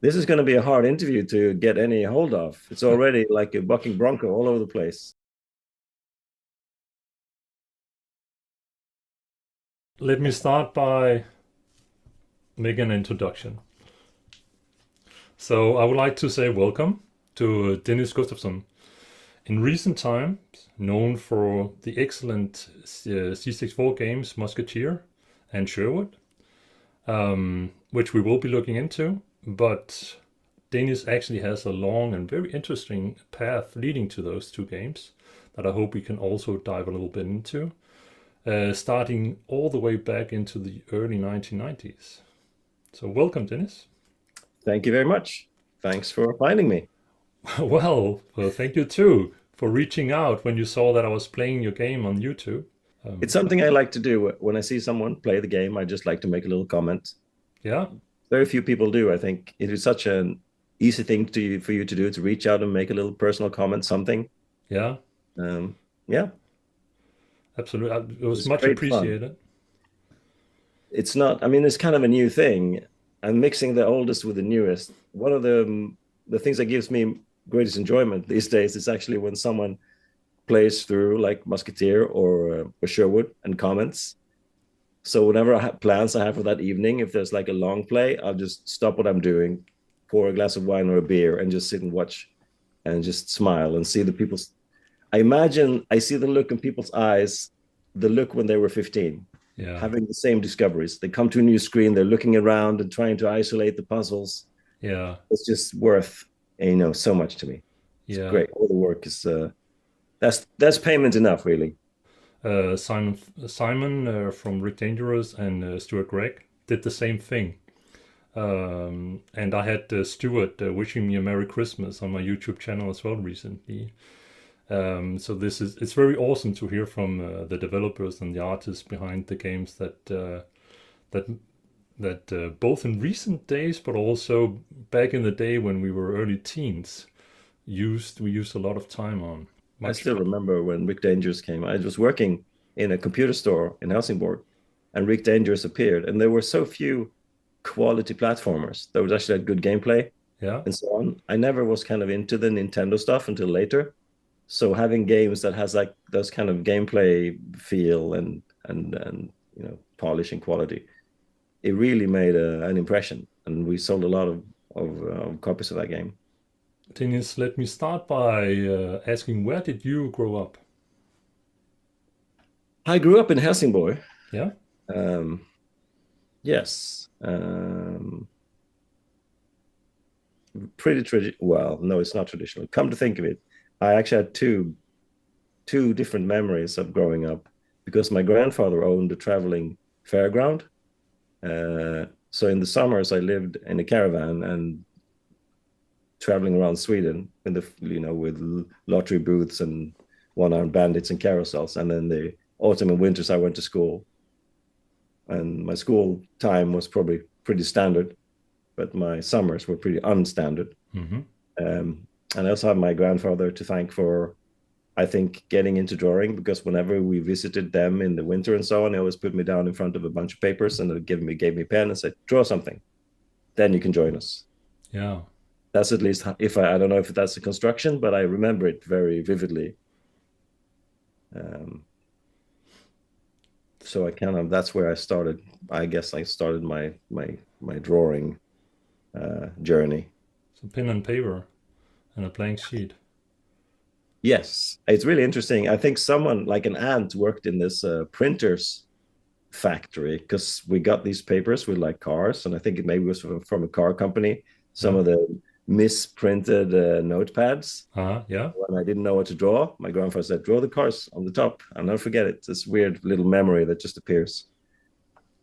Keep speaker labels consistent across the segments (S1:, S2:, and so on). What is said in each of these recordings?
S1: This is going to be a hard interview to get any hold of. It's already like a bucking bronco all over the place.
S2: Let me start by making an introduction. So, I would like to say welcome to Dennis Gustafsson. In recent times, known for the excellent C64 games Musketeer and Sherwood, which we will be looking into, but Dennis actually has a long and very interesting path leading to those two games that I hope we can also dive a little bit into, starting all the way back into the early 1990s. So, welcome, Dennis.
S1: Thank you very much. Thanks for finding me.
S2: Well, thank you too for reaching out when you saw that I was playing your game on YouTube.
S1: It's something I like to do when I see someone play the game. I just like to make a little comment.
S2: Yeah,
S1: Very few people do. I think it is such an easy thing for you to do to reach out and make a little personal comment, something.
S2: yeah,
S1: Um, yeah,
S2: absolutely. It was
S1: it's
S2: much
S1: great fun.
S2: appreciated.
S1: It's not, I mean, it's kind of a new thing. I'm mixing the oldest with the newest. One of the things that gives me greatest enjoyment these days is actually when someone plays through like Musketeer or Sherwood and comments. So whenever I have plans I have for that evening, if there's like a long play, I'll just stop what I'm doing, pour a glass of wine or a beer, and just sit and watch and just smile and see the people's. I imagine I see the look in people's eyes, the look when they were 15,
S2: Yeah,
S1: having the same discoveries. They come to a new screen, they're looking around and trying to isolate the puzzles.
S2: yeah,
S1: It's just worth, so much to me. It's
S2: yeah.
S1: great. All the work is that's payment enough, really.
S2: Simon from Rick Dangerous and Stuart Gregg did the same thing. And I had Stuart wishing me a Merry Christmas on my YouTube channel as well recently. So it's very awesome to hear from the developers and the artists behind the games that both in recent days, but also back in the day when we were early teens, we used a lot of time on.
S1: I
S2: Much,
S1: still remember when Rick Dangerous came. I was working in a computer store in Helsingborg, and Rick Dangerous appeared, and there were so few quality platformers that was actually had good gameplay
S2: yeah,
S1: and so on. I never was kind of into the Nintendo stuff until later. So having games that has like those kind of gameplay feel and polish and quality, it really made an impression, and we sold a lot of copies of that game.
S2: Dennis, let me start by asking, where did you grow up?
S1: I grew up in Helsingborg.
S2: Yeah,
S1: Um, yes, pretty traditional. Well, no, it's not traditional. Come to think of it, I actually had two different memories of growing up because my grandfather owned a traveling fairground. So in the summers, I lived in a caravan and traveling around Sweden in the with lottery booths and one-armed bandits and carousels. And then the autumn and winters, I went to school, and my school time was probably pretty standard, but my summers were pretty unstandard.
S2: mm-hmm.
S1: And I also have my grandfather to thank for, I think, getting into drawing because whenever we visited them in the winter and so on, they always put me down in front of a bunch of papers and gave me a pen and said, "Draw something, then you can join us."
S2: Yeah.
S1: That's at least if I don't know if that's a construction, but I remember it very vividly. Um, so I kind of that's where I started. I guess I started my drawing journey.
S2: So pen and paper and a blank sheet.
S1: Yes, it's really interesting. I think someone like an aunt worked in this printers factory because we got these papers with like cars, and I think it maybe was from a car company. Some
S2: Yeah.
S1: of the misprinted notepads.
S2: Yeah.
S1: When I didn't know what to draw, my grandfather said, "Draw the cars on the top." I'll never forget it. This weird little memory that just appears.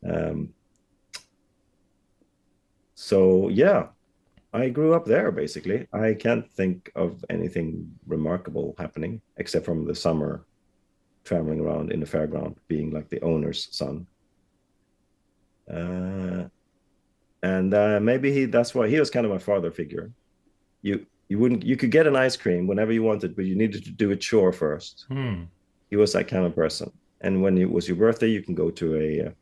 S1: Um, so yeah, I grew up there basically. I can't think of anything remarkable happening except from the summer traveling around in the fairground, being like the owner's son. Uh, and maybe that's why he was kind of my father figure. You could get an ice cream whenever you wanted, but you needed to do a chore first.
S2: Hmm.
S1: He was that kind of person. And when it was your birthday, you can go to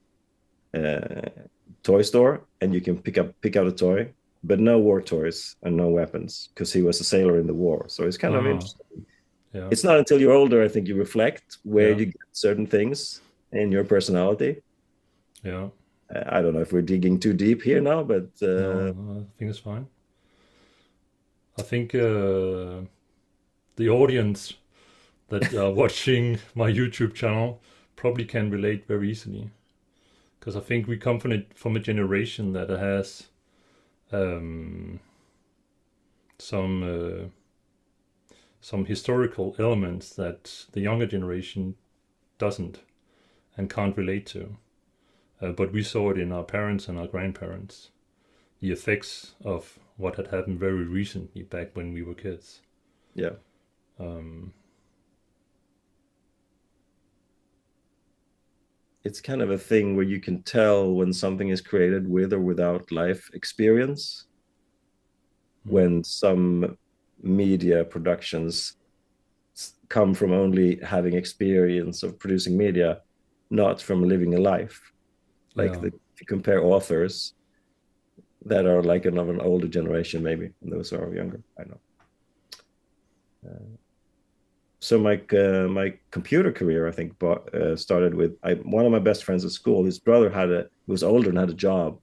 S1: a toy store and you can pick out a toy but no war toys and no weapons because he was a sailor in the war. So it's kind of
S2: Ah,
S1: interesting.
S2: yeah,
S1: It's not until you're older, I think, you reflect where
S2: yeah,
S1: you get certain things in your personality.
S2: yeah.
S1: I don't know if we're digging too deep here now, but
S2: No, no, I think it's fine. I think the audience that are watching my YouTube channel probably can relate very easily because I think we come from a generation that has um, some some historical elements that the younger generation doesn't and can't relate to. But we saw it in our parents and our grandparents, the effects of what had happened very recently back when we were kids.
S1: yeah,
S2: Um,
S1: it's kind of a thing where you can tell when something is created with or without life experience.
S2: mm,
S1: When some media productions come from only having experience of producing media, not from living a life. Like
S2: yeah,
S1: if you compare authors that are like of an older generation, maybe, and those are younger. I know. So my computer career, I think, started with one of my best friends at school. His brother he was older and had a job,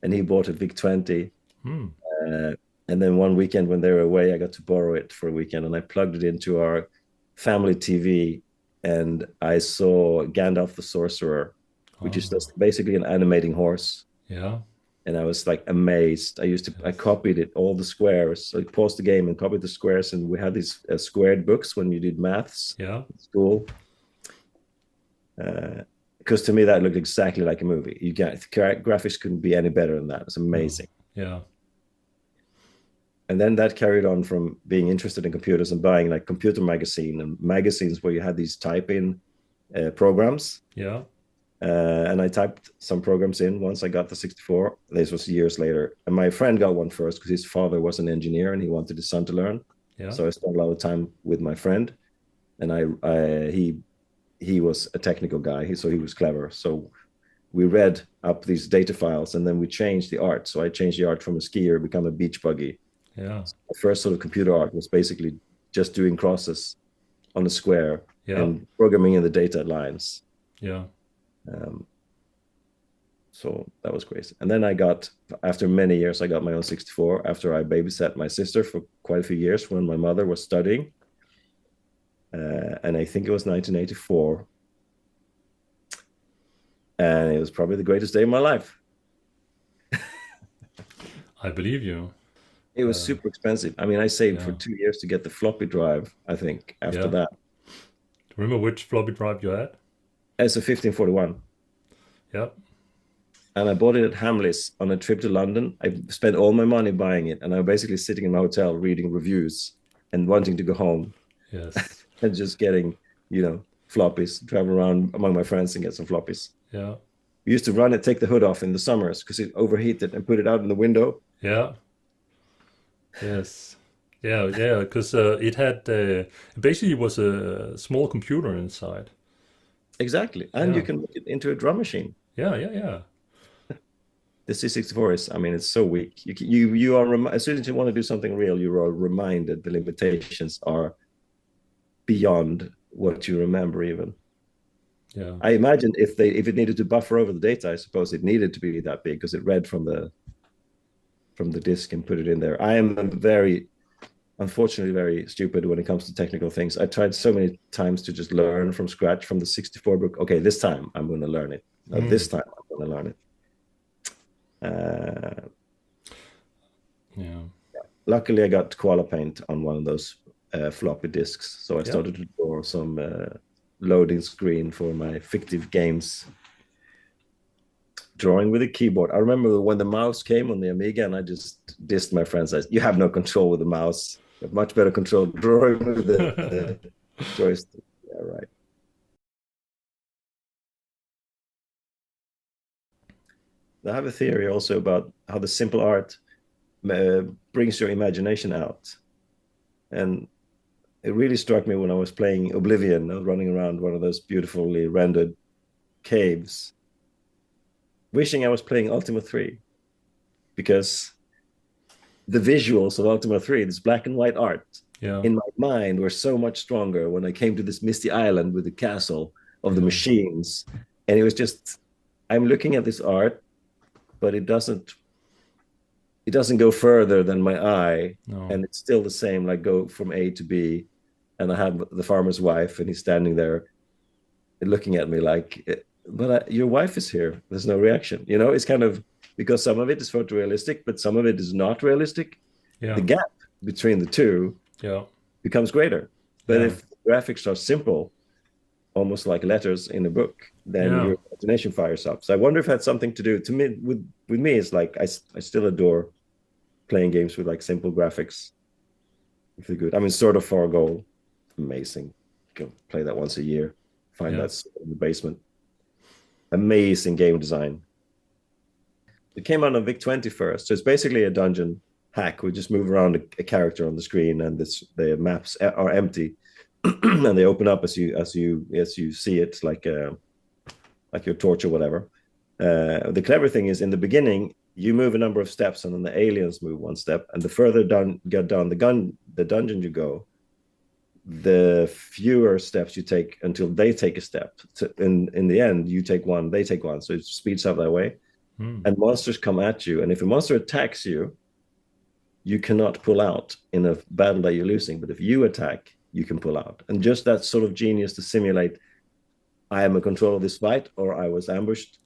S1: and he bought a VIC-20.
S2: mm,
S1: Uh, and then one weekend when they were away, I got to borrow it for a weekend, and I plugged it into our family TV, and I saw Gandalf the Sorcerer, which is
S2: ah,
S1: just basically an animating horse.
S2: yeah,
S1: And I was like amazed. I
S2: yes,
S1: copied it, all the squares. So I paused the game and copied the squares, and we had these squared books when you did maths
S2: yeah,
S1: at school. Because to me that looked exactly like a movie. You get graphics couldn't be any better than that. It's
S2: no,
S1: amazing.
S2: yeah,
S1: And then that carried on from being interested in computers and buying like computer magazine and magazines where you had these type-in programs.
S2: yeah,
S1: And I typed some programs in once I got the 64. This was years later. And my friend got one first because his father was an engineer and he wanted his son to learn.
S2: yeah,
S1: So I spent a lot of time with my friend, and he was a technical guy, so he was clever. So we read up these data files, and then we changed the art. So I changed the art from a skier, become a beach buggy.
S2: yeah,
S1: So the first sort of computer art was basically just doing crosses on a square
S2: yeah,
S1: and programming in the data lines.
S2: yeah,
S1: Um, so that was crazy. And then after many years, I got my own 64 after I babysat my sister for quite a few years when my mother was studying. And I think it was 1984. And it was probably the greatest day of my life.
S2: I believe you.
S1: It was
S2: Uh,
S1: super expensive. I mean, I saved for
S2: yeah,
S1: 2 years to get the floppy drive, I think, after
S2: yeah.
S1: that.
S2: Remember which floppy drive you had?
S1: As a 1541.
S2: Yeah,
S1: And I bought it at Hamleys on a trip to London. I spent all my money buying it. And I was basically sitting in my hotel reading reviews and wanting to go home
S2: yes,
S1: and just getting, floppies, travel around among my friends and get some floppies.
S2: yeah,
S1: We used to run it, take the hood off in the summers because it overheated and put it out in the window.
S2: yeah, yes. Yeah, yeah, because it had basically it was a small computer inside.
S1: Exactly. And you
S2: Yeah,
S1: can make it into a drum machine.
S2: yeah, yeah, yeah,
S1: The C64 is, I mean, it's so weak. You are, as soon as you want to do something real, you are reminded the limitations are beyond what you remember even.
S2: yeah.
S1: I imagine if it needed to buffer over the data, I suppose it needed to be that big because it read from the disk and put it in there. I am unfortunately very stupid when it comes to technical things. I tried so many times to just learn from scratch from the 64 book. Okay, this time I'm going to learn it. No,
S2: Mm,
S1: this time I'm going to learn it. Uh,
S2: yeah,
S1: Luckily, I got Koala Paint on one of those floppy disks, so I
S2: yeah,
S1: started to draw some loading screen for my fictive games drawing with a keyboard. I remember when the mouse came on the Amiga, and I just dissed my friends. I said, "You have no control with the mouse. You have much better control drawing with the joystick." Yeah, right. I have a theory also about how the simple art uh, brings your imagination out, and it really struck me when I was playing Oblivion. I was running around one of those beautifully rendered caves, wishing I was playing Ultima 3 because the visuals of Ultima 3, this black and white art,
S2: Yeah.
S1: in my mind were so much stronger when I came to this misty island with the castle of the
S2: Yeah.
S1: machines. And it was just, I'm looking at this art, but it doesn't go further than my eye.
S2: No.
S1: And it's still the same, like go from A to B. And I have the farmer's wife, and he's standing there looking at me like, but your wife is here. There's no reaction. It's kind of because some of it is photorealistic, but some of it is not realistic. The
S2: Yeah.
S1: gap between the two
S2: Yeah.
S1: becomes greater. But
S2: Yeah.
S1: if graphics are simple, almost like letters in a book, then
S2: Yeah.
S1: your imagination fires up. So I wonder if that's something to do. To me, with me, it's like I still adore playing games with like simple graphics. If they're good, I mean, sort of for a goal, amazing. Go play that once a year. Find
S2: Yeah.
S1: that in the basement. Amazing game design. It came out on Vic 20 first, so it's basically a dungeon hack. We just move around a character on the screen, and the maps are empty, and they open up as you see it, like your torch or whatever. The clever thing is in the beginning you move a number of steps, and then the aliens move one step, and the further down get down the dungeon you go, the fewer steps you take until they take a step. So in the end, you take one, they take one, so it speeds up that way.
S2: Mm.
S1: And monsters come at you, and if a monster attacks you, you cannot pull out in a battle that you're losing. But if you attack, you can pull out. And just that sort of genius to simulate I am in control of this fight or I was ambushed.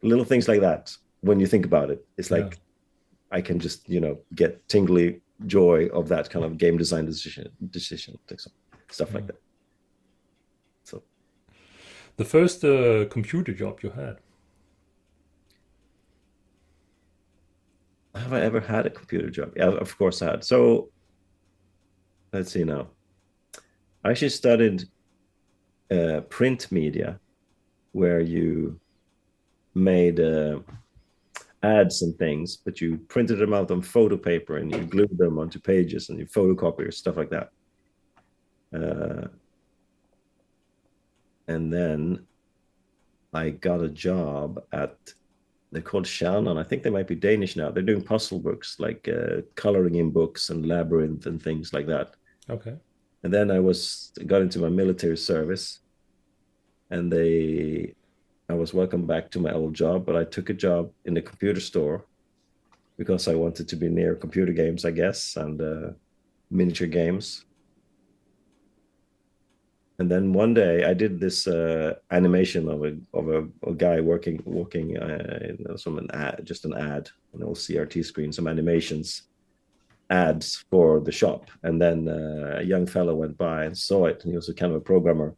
S1: Little things like that. When you think about it, it's
S2: Yeah.
S1: like I can just get tingly joy of that kind of game design decision stuff
S2: Yeah.
S1: like that. So
S2: The first computer job you had.
S1: have I ever had a computer job? Yeah, of course I had. So let's see now. I actually studied print media, where you made ads and things, but you printed them out on photo paper and you glued them onto pages and you photocopiers, stuff like that. Uh, and then I got a job at, they're called Shannon. I think they might be Danish now. They're doing puzzle books, like coloring in books and labyrinth and things like that.
S2: Okay.
S1: And then got into my military service, and I was welcomed back to my old job, but I took a job in the computer store because I wanted to be near computer games, I guess, and miniature games. And then one day I did this animation of a guy walking some an ad, just an ad, an old CRT screen, some animations, ads for the shop. And then a young fellow went by and saw it, and he was a kind of a programmer.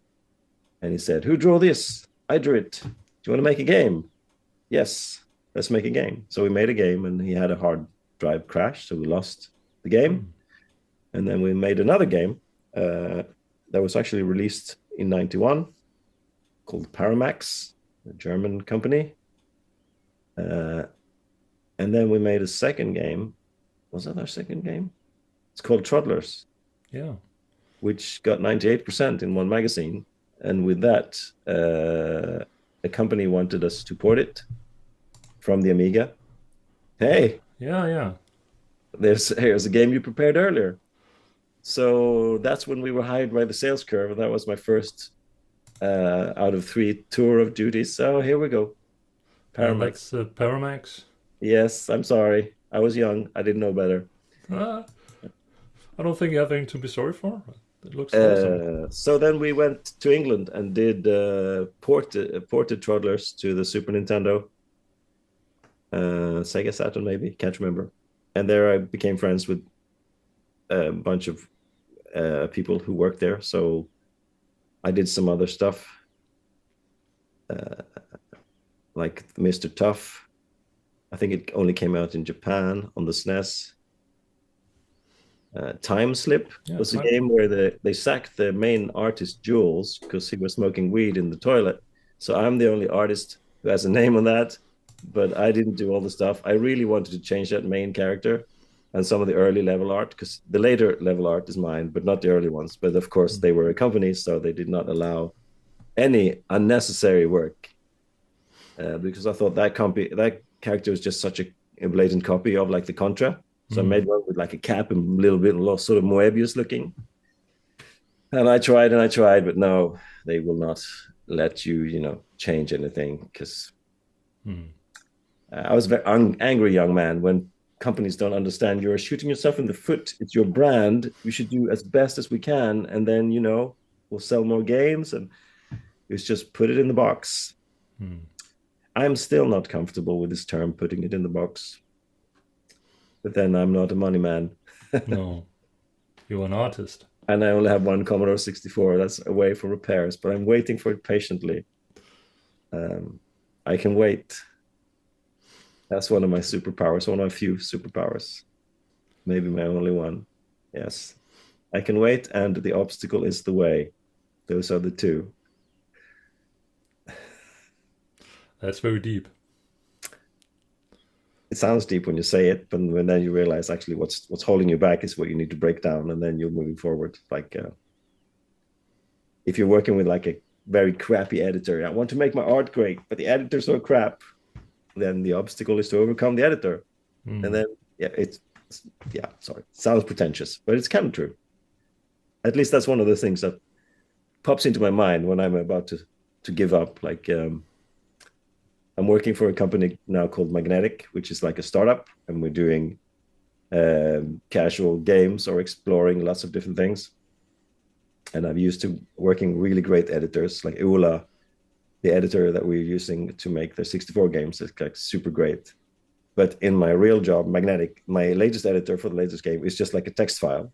S1: And he said, "Who drew this? I drew it. Do you want to make a game?" "Yes, let's make a game." So we made a game, and he had a hard drive crash, so we lost the game.
S2: Mm.
S1: And then we made another game that was actually released in '91 called Paramax, a German company. Uh, and then we made a second game. Was that our second game? It's called Toddlers,
S2: Yeah.
S1: which got 98% in one magazine. And with that, a company wanted us to port it from the Amiga. Hey,
S2: Yeah. Yeah.
S1: here's a game you prepared earlier. So that's when we were hired by the sales curve. That was my first out of 3 tour of duties. So here we go.
S2: And
S1: Paramax.
S2: that's Paramax.
S1: Yes, I'm sorry. I was young. I didn't know better.
S2: Uh, I don't think you have anything to be sorry for. It looks awesome.
S1: So then we went to England and did ported Toddlers to the Super Nintendo, Sega Saturn, maybe, can't remember. And there I became friends with a bunch of people who worked there. So I did some other stuff, uh, like Mr. Tough. I think it only came out in Japan on the SNES. Time Slip
S2: Yeah.
S1: was a
S2: Time.
S1: game where they sacked the main artist Jules because he was smoking weed in the toilet. So I'm the only artist who has a name on that, but I didn't do all the stuff. I really wanted to change that main character and some of the early level art, because the later level art is mine, but not the early ones. But of course,
S2: Mm.
S1: they were a company, so they did not allow any unnecessary work, because I thought that character was just such a blatant copy of like the Contra. So I
S2: Mm.
S1: made one with like a cap and a little bit sort of Moebius looking. And I tried, but no, they will not let you, change anything because
S2: Mm.
S1: I was a very angry young man when companies don't understand you're shooting yourself in the foot. It's your brand. We should do as best as we can. And then, we'll sell more games. And it's just put it in the box.
S2: Mm.
S1: I'm still not comfortable with this term, putting it in the box. But then I'm not a money man.
S2: No, you're an artist.
S1: And I only have one Commodore 64 that's away for repairs, but I'm waiting for it patiently. Um, I can wait. That's one of my superpowers, one of my few superpowers, maybe my only one. Yes, I can wait, and the obstacle is the way. Those are the two.
S2: That's very deep.
S1: It sounds deep when you say it, but when then you realize actually what's holding you back is what you need to break down, and then you're moving forward. Like if you're working with like a very crappy editor, I want to make my art great, but the editor's so crap, then the obstacle is to overcome the editor. And
S2: Mm.
S1: then yeah, sorry, sounds pretentious, but it's kind of true. At least that's one of the things that pops into my mind when I'm about to give up. Like I'm working for a company now called Magnetic, which is like a startup, and we're doing casual games or exploring lots of different things. And I'm used to working really great editors like Ola, the editor that we're using to make the 64 games is like super great. But in my real job, Magnetic, my latest editor for the latest game is just like a text file.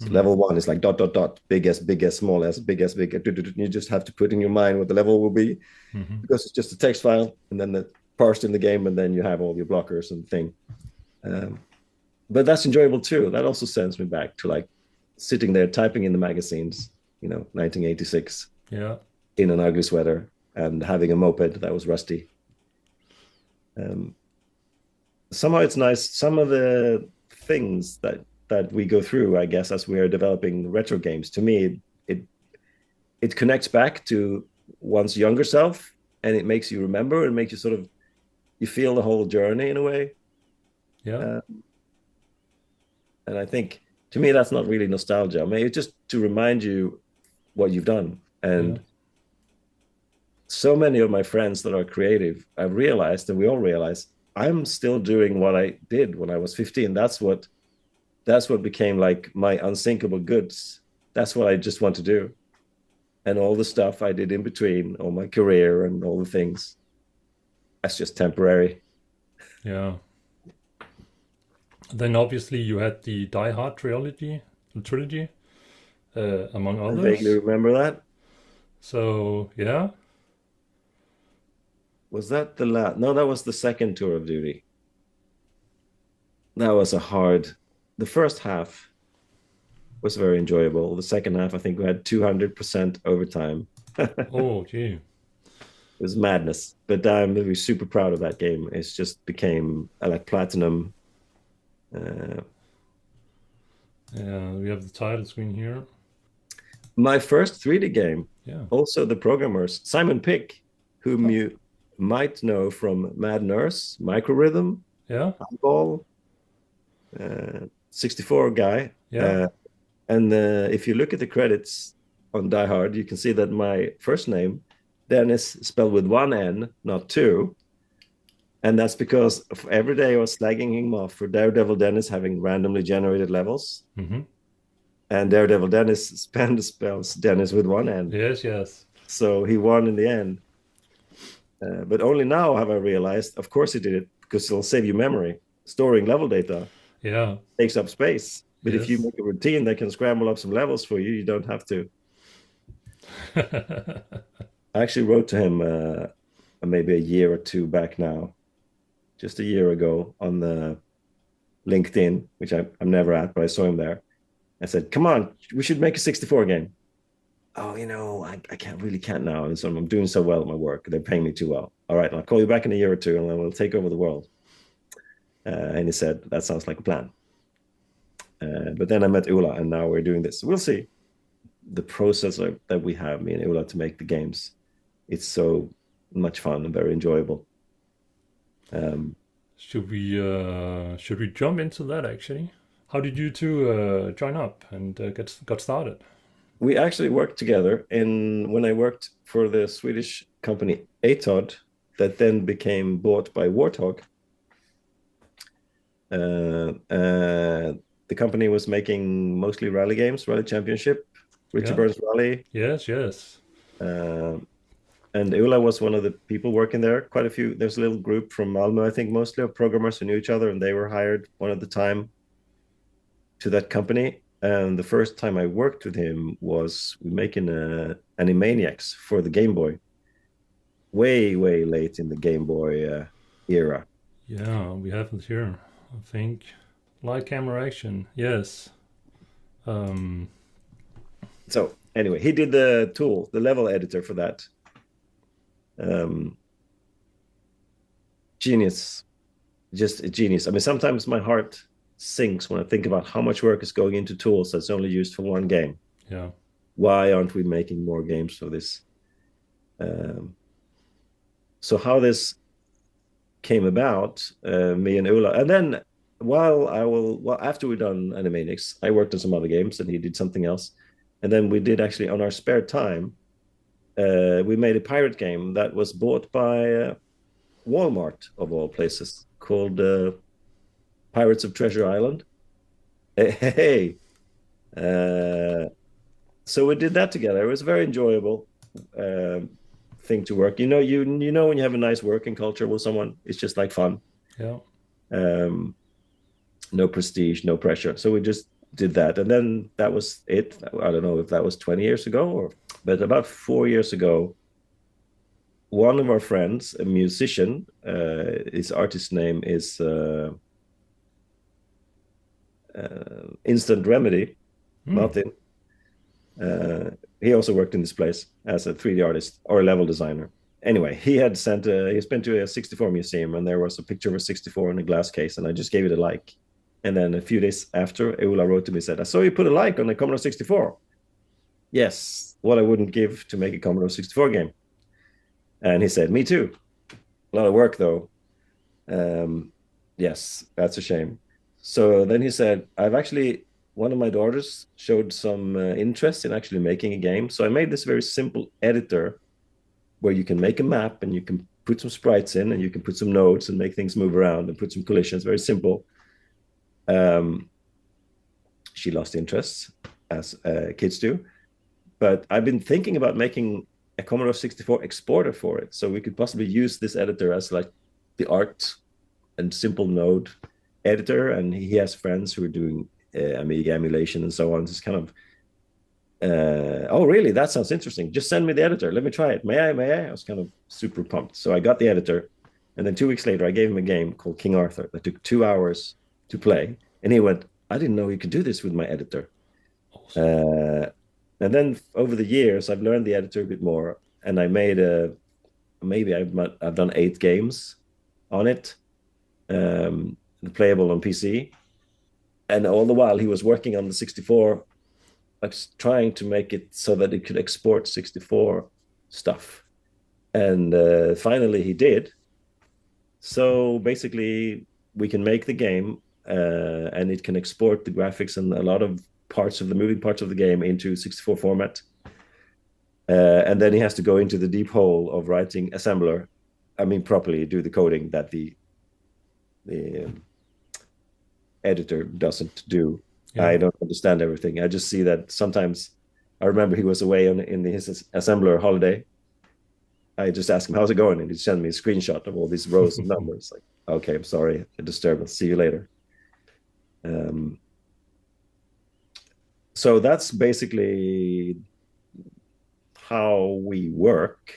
S1: So
S2: Mm.
S1: level one is like dot dot dot, big S, small s, big S, big. You just have to put in your mind what the level will be
S2: Mm-hmm.
S1: because it's just a text file, and then the parsed in the game, and then you have all your blockers and thing. Um, but that's enjoyable too. That also sends me back to like sitting there typing in the magazines, 1986
S2: Yeah.
S1: in an ugly sweater and having a moped that was rusty. Um, Somehow it's nice. Some of the things that we go through, I guess, as we are developing retro games, to me, it it connects back to one's younger self, and it makes you remember and makes you sort of you feel the whole journey in a way.
S2: Yeah.
S1: Uh, and I think to me that's not really nostalgia. I mean, it's just to remind you what you've done.
S2: Yeah.
S1: And so many of my friends that are creative, I've realized, and we all realize, I'm still doing what I did when I was 15. That's what became like my unsinkable goods. That's what I just want to do. And all the stuff I did in between, all my career and all the things, that's just temporary.
S2: Yeah. Then obviously you had the Die Hard trilogy, among
S1: I vaguely
S2: others.
S1: remember that.
S2: So yeah.
S1: Was that the last? No, that was the second tour of duty. That was the first half was very enjoyable. The second half, I think we had 200% overtime. It
S2: Oh, gee.
S1: was madness, but I'm really super proud of that game. It's just became like platinum. Uh,
S2: Yeah, we have the title screen here.
S1: my first 3D game,
S2: Yeah.
S1: also the programmers, Simon Pick, whom
S2: Oh,
S1: you might know from Mad Nurse, Micro Rhythm,
S2: yeah.
S1: Ball, 64 guy.
S2: Yeah.
S1: And if you look at the credits on Die Hard, you can see that my first name, Dennis, spelled with one N, not two. And that's because every day I was slagging him off for Daredevil Dennis having randomly generated levels.
S2: Mm-hmm.
S1: And Daredevil Dennis spells Dennis with one N.
S2: Yes, yes.
S1: So he won in the end. But only now have I realized, of course he did it, because it'll save you memory. Storing level data
S2: Yeah.
S1: takes up space. But if you
S2: Yes.
S1: make a routine that can scramble up some levels for you, you don't have to. I actually wrote to him maybe a year or two back now, just a year ago on the LinkedIn, which I'm never at, but I saw him there. I said, "Come on, we should make a 64 game." Oh, I can't now. And so I'm doing so well at my work. They're paying me too well. All right, I'll call you back in a year or two, and then we'll take over the world. And he said, "That sounds like a plan." But then I met Ula, and now we're doing this. We'll see. The process that we have, me and Ula, to make the games, it's so much fun and very enjoyable. Um,
S2: should we jump into that actually? How did you two join up and got started?
S1: We actually worked together in when I worked for the Swedish company Atod, that then became bought by Warthog. The company was making mostly rally games, Rally Championship, Richie
S2: Yeah.
S1: Burns Rally.
S2: Yes. Yes.
S1: Uh, and Ulla was one of the people working there. Quite a few. There's a little group from Malmo, I think, mostly of programmers who knew each other, and they were hired one at the time to that company. And the first time I worked with him was making Animaniacs for the Game Boy, way, way late in the Game Boy era.
S2: Yeah. We have it here. I think light camera action. Yes. Um.
S1: So anyway, he did the tool, the level editor for that. Um, Genius, just a genius. I mean, sometimes my heart sinks when I think about how much work is going into tools that's only used for one game.
S2: Yeah.
S1: Why aren't we making more games for this? Um, so how this came about, me and Ulla, and then well after we'd done Animaniacs, I worked on some other games and he did something else, and then we did actually on our spare time, we made a pirate game that was bought by Walmart of all places called Pirates of Treasure Island. Hey, uh, so we did that together. It was a very enjoyable uh, thing to work. You know when you have a nice working culture with someone, it's just like fun.
S2: Yeah.
S1: Um, no prestige, no pressure. So we just did that, and then that was it. I don't know if that was 20 years ago, but about 4 years ago, one of our friends, a musician, his artist name is Instant Remedy,
S2: Hmm.
S1: Martin. Uh, he also worked in this place as a 3D artist or a level designer. Anyway, he's been to a 64 museum, and there was a picture of a 64 in a glass case, and I just gave it a like. And then a few days after, Eula wrote to me and said, "I saw you put a like on the Commodore 64." Yes, what I wouldn't give to make a Commodore 64 game. And he said, "Me too. A lot of work though." Yes, that's a shame. So then he said, one of my daughters showed some interest in actually making a game. So I made this very simple editor where you can make a map and you can put some sprites in and you can put some nodes and make things move around and put some collisions. Very simple. Um, she lost interest, as kids do. But I've been thinking about making a Commodore 64 exporter for it. So we could possibly use this editor as like the art and simple node editor. And he has friends who are doing Amiga emulation and so on. It's kind of, oh, really? That sounds interesting. Just send me the editor. Let me try it. May I? May I? I was kind of super pumped. So I got the editor. And then 2 weeks later, I gave him a game called King Arthur that took 2 hours to play. And he went, I didn't know you could do this with my editor.
S2: Awesome.
S1: Uh, and then over the years, I've learned the editor a bit more. And I made maybe I've done 8 games on it, playable on PC. And all the while, he was working on the 64, like trying to make it so that it could export 64 stuff. And finally, he did. So basically, we can make the game, and it can export the graphics and a lot of parts of the moving parts of the game into 64 format. And then he has to go into the deep hole of writing assembler. I mean, properly do the coding that the editor doesn't do.
S2: Yeah.
S1: I don't understand everything. I just see that sometimes. I remember he was away in his assembler holiday. I just asked him, "How's it going?" And he sent me a screenshot of all these rows of numbers. Like, okay, I'm sorry, a disturbance. See you later. Um, so that's basically how we work.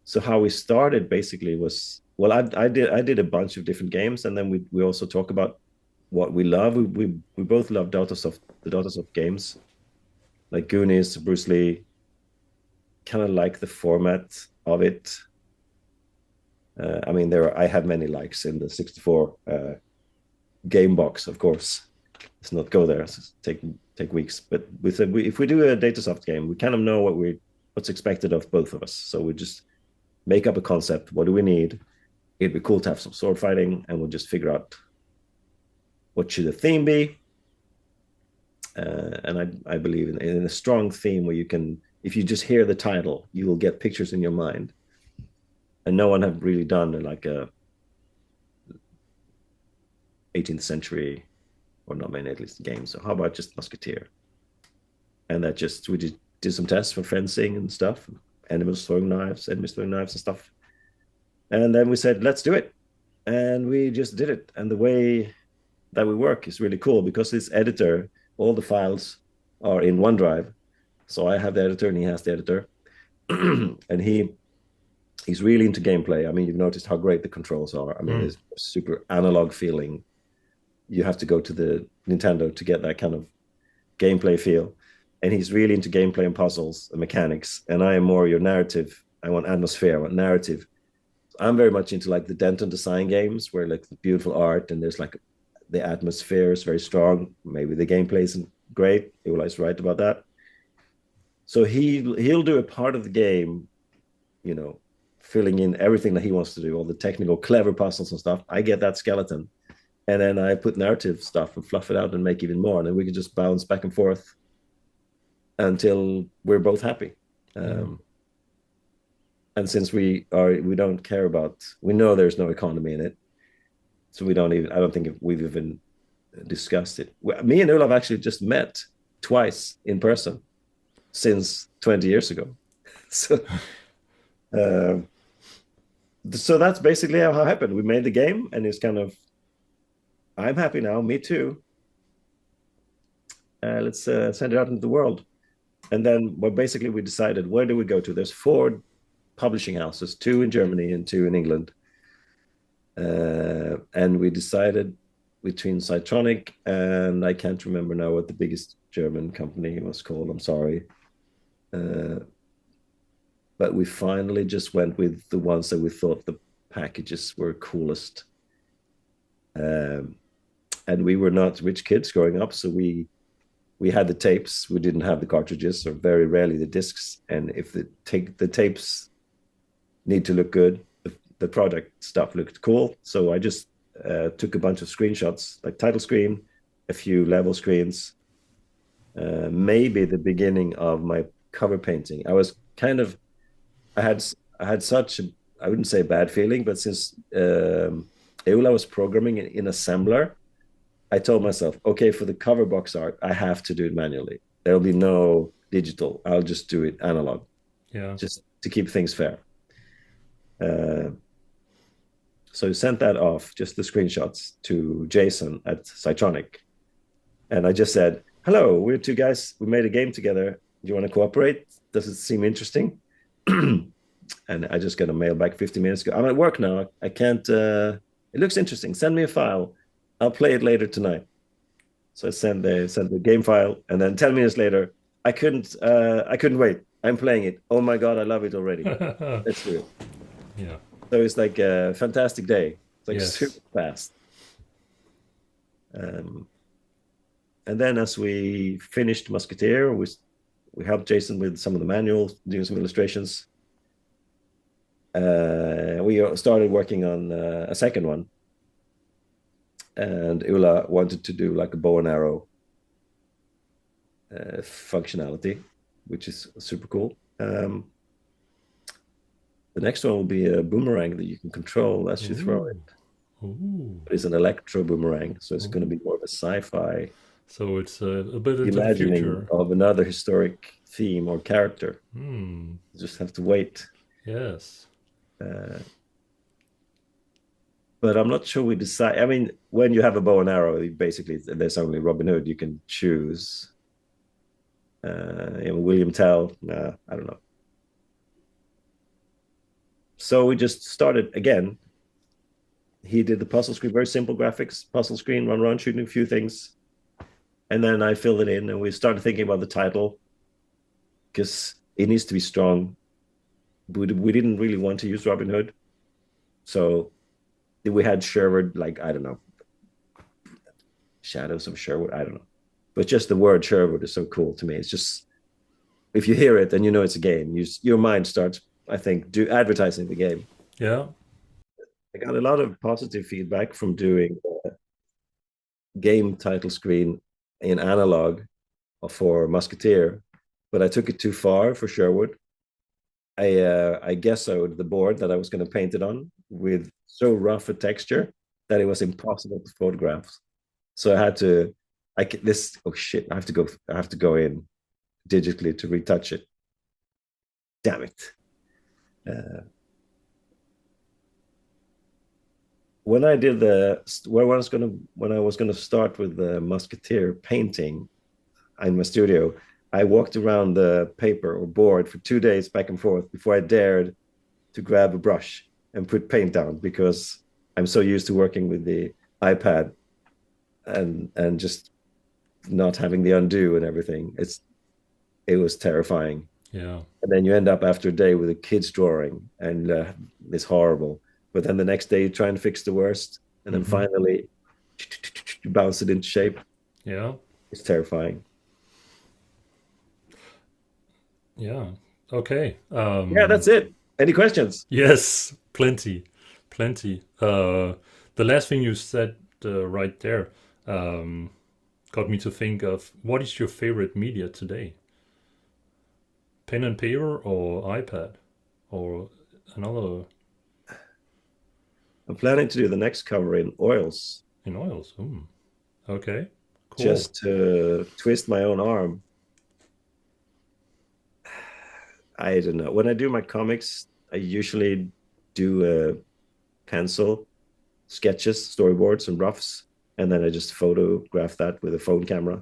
S1: So how we started basically was, well, I did a bunch of different games, and then we also talk about what we love. We both love the Datasoft games, like Goonies, Bruce Lee. Kind of like the format of it. I mean, I have many likes in the 64 game box, of course. Let's not go there. It's take weeks. But if we do a Datasoft game, we kind of know what's expected of both of us. So we just make up a concept. What do we need? it'd be cool to have some sword fighting, and we'll just figure out what should the theme be. And I believe in a strong theme where you can, if you just hear the title, you will get pictures in your mind. And no one have really done like a 18th century, or not many at least, games. So how about just Musketeer? And that just we just did some tests for fencing and stuff, enemies throwing knives and stuff. And then we said, let's do it. And we just did it. And the way that we work is really cool because this editor, all the files are in OneDrive. So I have the editor and he has the editor. And he's really into gameplay. I mean, you've noticed how great the controls are. I mean, there's a super analog feeling. You have to go to the Nintendo to get that kind of gameplay feel. And he's really into gameplay and puzzles and mechanics. And I am more your narrative. I want atmosphere, I want narrative. I'm very much into like the Denton design games where like the beautiful art and there's like the atmosphere is very strong. Maybe the gameplay isn't great. Eli's right about that. So he'll do a part of the game, you know, filling in everything that he wants to do, all the technical, clever puzzles and stuff. I get that skeleton. And then I put narrative stuff and fluff it out and make even more. And then we can just bounce back and forth until we're both happy. And since we don't care about, we know there's no economy in it. So we don't even, I don't think we've even discussed it. Me and Olaf actually just met twice in person since 20 years ago. So, uh, so that's basically how it happened. We made the game and it's kind of, I'm happy now, me too. Let's send it out into the world. And then, well, basically we decided, where do we go to? There's 4 publishing houses, 2 in Germany and 2 in England. And we decided between Cytronic and I can't remember now what the biggest German company was called. I'm sorry. But we finally just went with the ones that we thought the packages were coolest. And we were not rich kids growing up, so we had the tapes. We didn't have the cartridges, or very rarely the discs. And if the tapes need to look good, the product stuff looked cool. So I just took a bunch of screenshots, like title screen, a few level screens, maybe the beginning of my cover painting. I was kind of, I had such a, I wouldn't say bad feeling, but since Eula was programming in assembler, I told myself, okay, for the cover box art, I have to do it manually. There'll be no digital. I'll just do it analog.
S2: Yeah.
S1: Just to keep things fair. So I sent that off, just the screenshots, to Jason at Cytronic. And I just said, hello, we're 2 guys. We made a game together. Do you want to cooperate? Does it seem interesting? And I just got a mail back 50 minutes ago. I'm at work now. I can't, it looks interesting. Send me a file. I'll play it later tonight. So I sent the game file, and then 10 minutes later, I couldn't wait. I'm playing it. Oh my God, I love it already. Let's do it.
S2: Yeah.
S1: So it's like a fantastic day. It's like
S2: Yes.
S1: super fast. And then as we finished Musketeer, we helped Jason with some of the manuals, doing some illustrations. We started working on a second one. And Ula wanted to do like a bow and arrow functionality, which is super cool. The next one will be a boomerang that you can control as you throw it.
S2: Ooh.
S1: It's an electro boomerang, so it's going to be more of a sci-fi
S2: So it's a bit into the
S1: imagining
S2: future.
S1: of another historic theme or character.
S2: Hmm.
S1: You just have to wait.
S2: Yes.
S1: But I'm not sure we decide. I mean, when you have a bow and arrow, basically there's only Robin Hood you can choose. William Tell, I don't know. So we just started again. He did the puzzle screen, very simple graphics, puzzle screen, run, shooting a few things. And then I filled it in and we started thinking about the title because it needs to be strong. We didn't really want to use Robin Hood. So we had Sherwood, like, I don't know, Shadows of Sherwood, I don't know. But just the word Sherwood is so cool to me. It's just, if you hear it and you know it's a game, your mind starts, I think, advertising the game.
S2: Yeah.
S1: I got a lot of positive feedback from doing game title screen in analog for Musketeer, but I took it too far for Sherwood. I gessoed the board that I was going to paint it on with so rough a texture that it was impossible to photograph. So I had to, oh shit, I have to go in digitally to retouch it. Damn it. Uh, when I did when I was gonna start with the Musketeer painting in my studio, I walked around the paper or board for 2 days back and forth before I dared to grab a brush and put paint down because I'm so used to working with the iPad and just not having the undo and everything. It was terrifying.
S2: Yeah.
S1: And then you end up after a day with a kid's drawing, and it's horrible. But then the next day you try and fix the worst, and then
S2: Mm-hmm.
S1: finally you bounce it into shape.
S2: Yeah.
S1: It's terrifying.
S2: Yeah. Okay.
S1: Yeah, that's it. Any questions?
S2: Yes, plenty, plenty. The last thing you said right there um, got me to think of what is your favorite media today? Pen and paper or iPad or another
S1: I'm planning to do the next cover in oils,
S2: in oils? Okay, cool.
S1: just to twist my own arm. I don't know. When I do my comics, I usually do pencil sketches, storyboards, and roughs, and then I just photograph that with a phone camera,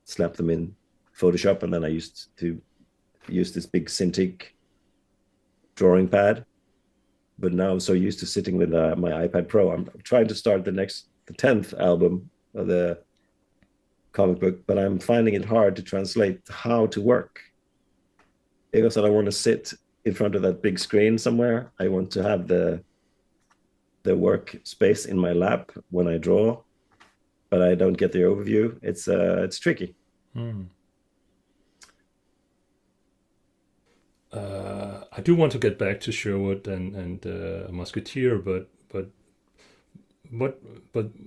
S1: slap them in Photoshop, and then I used to use this big Cintiq drawing pad. But now I'm so used to sitting with my iPad Pro. I'm trying to start the 10th album of the comic book, but I'm finding it hard to translate how to work because I don't want to sit in front of that big screen somewhere. I want to have the work space in my lap when I draw, but I don't get the overview. It's tricky.
S2: Hmm. I do want to get back to Sherwood and Musketeer, what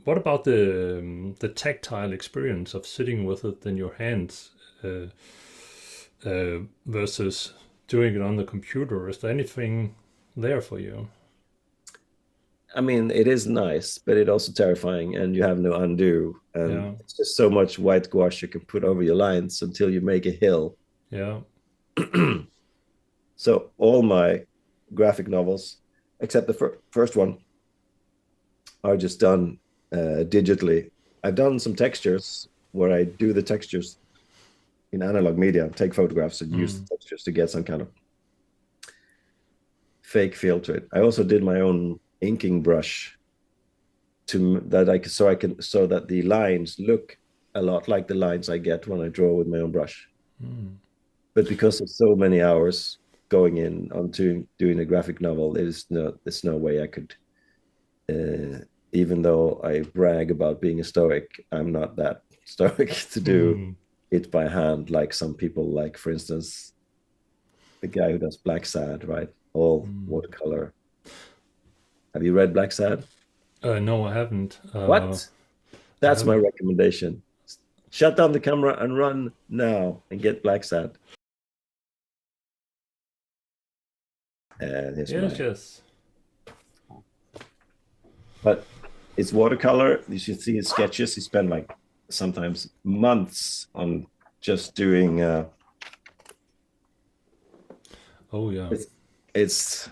S2: what about the tactile experience of sitting with it in your hands versus doing it on the computer? Is there anything there for you?
S1: I mean, it is nice, but it's also terrifying, and you have no undo. And
S2: Yeah,
S1: it's just so much white gouache you can put over your lines until you make a hill.
S2: yeah.
S1: So all my graphic novels, except the first one, are just done digitally. I've done some textures where I do the textures in analog media, take photographs and use
S2: Mm.
S1: the textures to get some kind of fake feel to it. I also did my own inking brush to that so that the lines look a lot like the lines I get when I draw with my own brush.
S2: Mm.
S1: But because of so many hours going in onto doing a graphic novel, there's no way I could. Even though I brag about being a stoic, I'm not that stoic to do
S2: Mm.
S1: it by hand like some people, like for instance the guy who does Black Sad, right? All
S2: Mm.
S1: watercolor. Have you read Black Sad?
S2: No, I haven't.
S1: What?
S2: I
S1: That's my
S2: haven't.
S1: recommendation. Shut down the camera and run now and get Black Sad. And here's
S2: Yes,
S1: my.
S2: yes.
S1: But it's watercolor. You should see his sketches. He spent like sometimes months on just doing.
S2: Oh, yeah.
S1: It's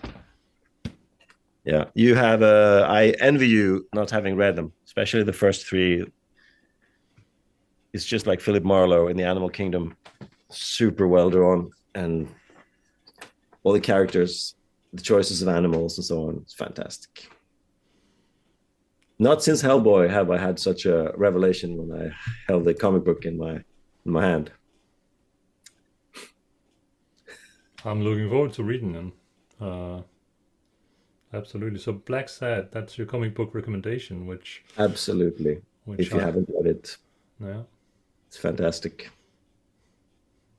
S1: yeah. You have I envy you not having read them, especially the first three. It's just like Philip Marlowe in the Animal Kingdom, super well drawn, and all the characters, the choices of animals, and so on. It's fantastic. Not since Hellboy have I had such a revelation when I held the comic book in my hand.
S2: I'm looking forward to reading them. Uh, Absolutely. So Black Sad, that's your comic book recommendation,
S1: Absolutely.
S2: which
S1: If you
S2: I
S1: haven't read it,
S2: yeah.
S1: it's fantastic.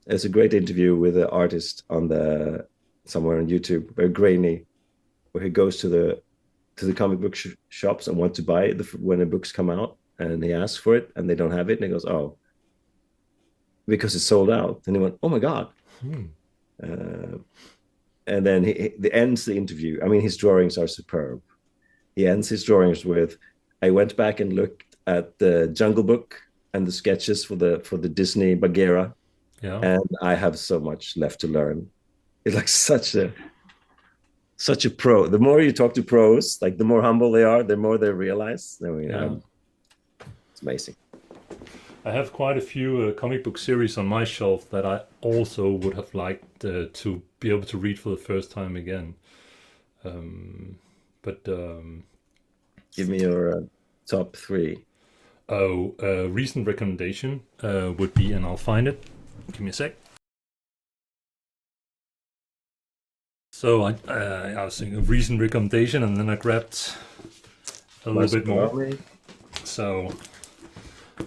S1: It's a great interview with the artist on the somewhere on YouTube, very grainy, where he goes to the to the comic book shops and want to buy it when the books come out, and he asks for it and they don't have it, and he goes, "Oh, because it's sold out." And he went, "Oh my god!"
S2: Hmm.
S1: Uh, and then he ends the interview. I mean, his drawings are superb. He ends his drawings with, "I went back and looked at the Jungle Book and the sketches for the Disney Bagheera,
S2: Yeah.
S1: and I have so much left to learn." It's like such a pro. The more you talk to pros, like the more humble they are, the more they realize. I mean,
S2: Yeah.
S1: it's amazing.
S2: I have quite a few comic book series on my shelf that I also would have liked to be able to read for the first time again. Um, but
S1: Give me your top three.
S2: oh, a recent recommendation would be, and I'll find it. Give me a sec. So I was thinking a recent recommendation, and then I grabbed a little bit more. So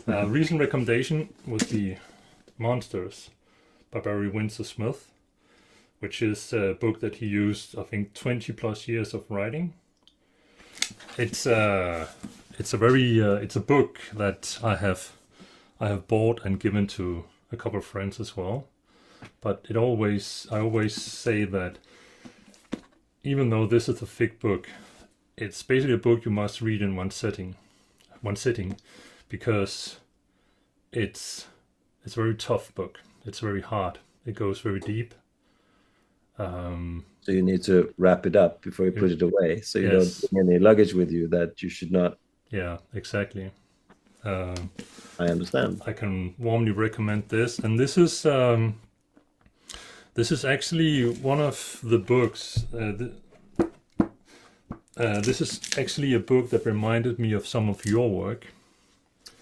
S2: recent recommendation would be Monsters by Barry Windsor Smith, which is a book that he used, I think, 20 plus years of writing. It's a very it's a book that I have bought and given to a couple of friends as well. But I always say that even though this is a thick book, it's basically a book you must read in one sitting, because it's a very tough book. It's very hard. It goes very deep.
S1: So you need to wrap it up before you put it away, so you
S2: Yes.
S1: don't bring any luggage with you that you should not.
S2: Yeah, exactly.
S1: I understand.
S2: I can warmly recommend this, and this is actually one of the books. This is actually a book that reminded me of some of your work.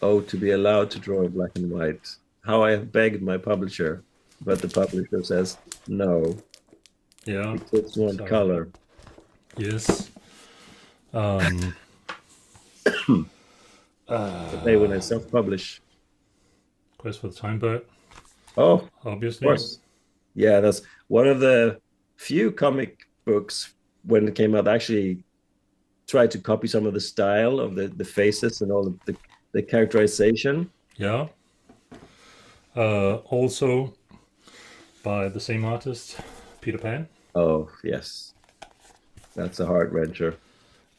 S1: Oh, to be allowed to draw in black and white. How I have begged my publisher, but the publisher says no.
S2: Yeah.
S1: It's one
S2: So,
S1: color.
S2: yes.
S1: They when I self-publish.
S2: Quest for the Time Bird,
S1: Oh, of
S2: obviously.
S1: course. Yeah, that's one of the few comic books when it came out actually tried to copy some of the style of the faces and all of the characterization.
S2: Yeah. Also by the same artist, Peter Pan.
S1: Oh, yes. That's a heart wrencher.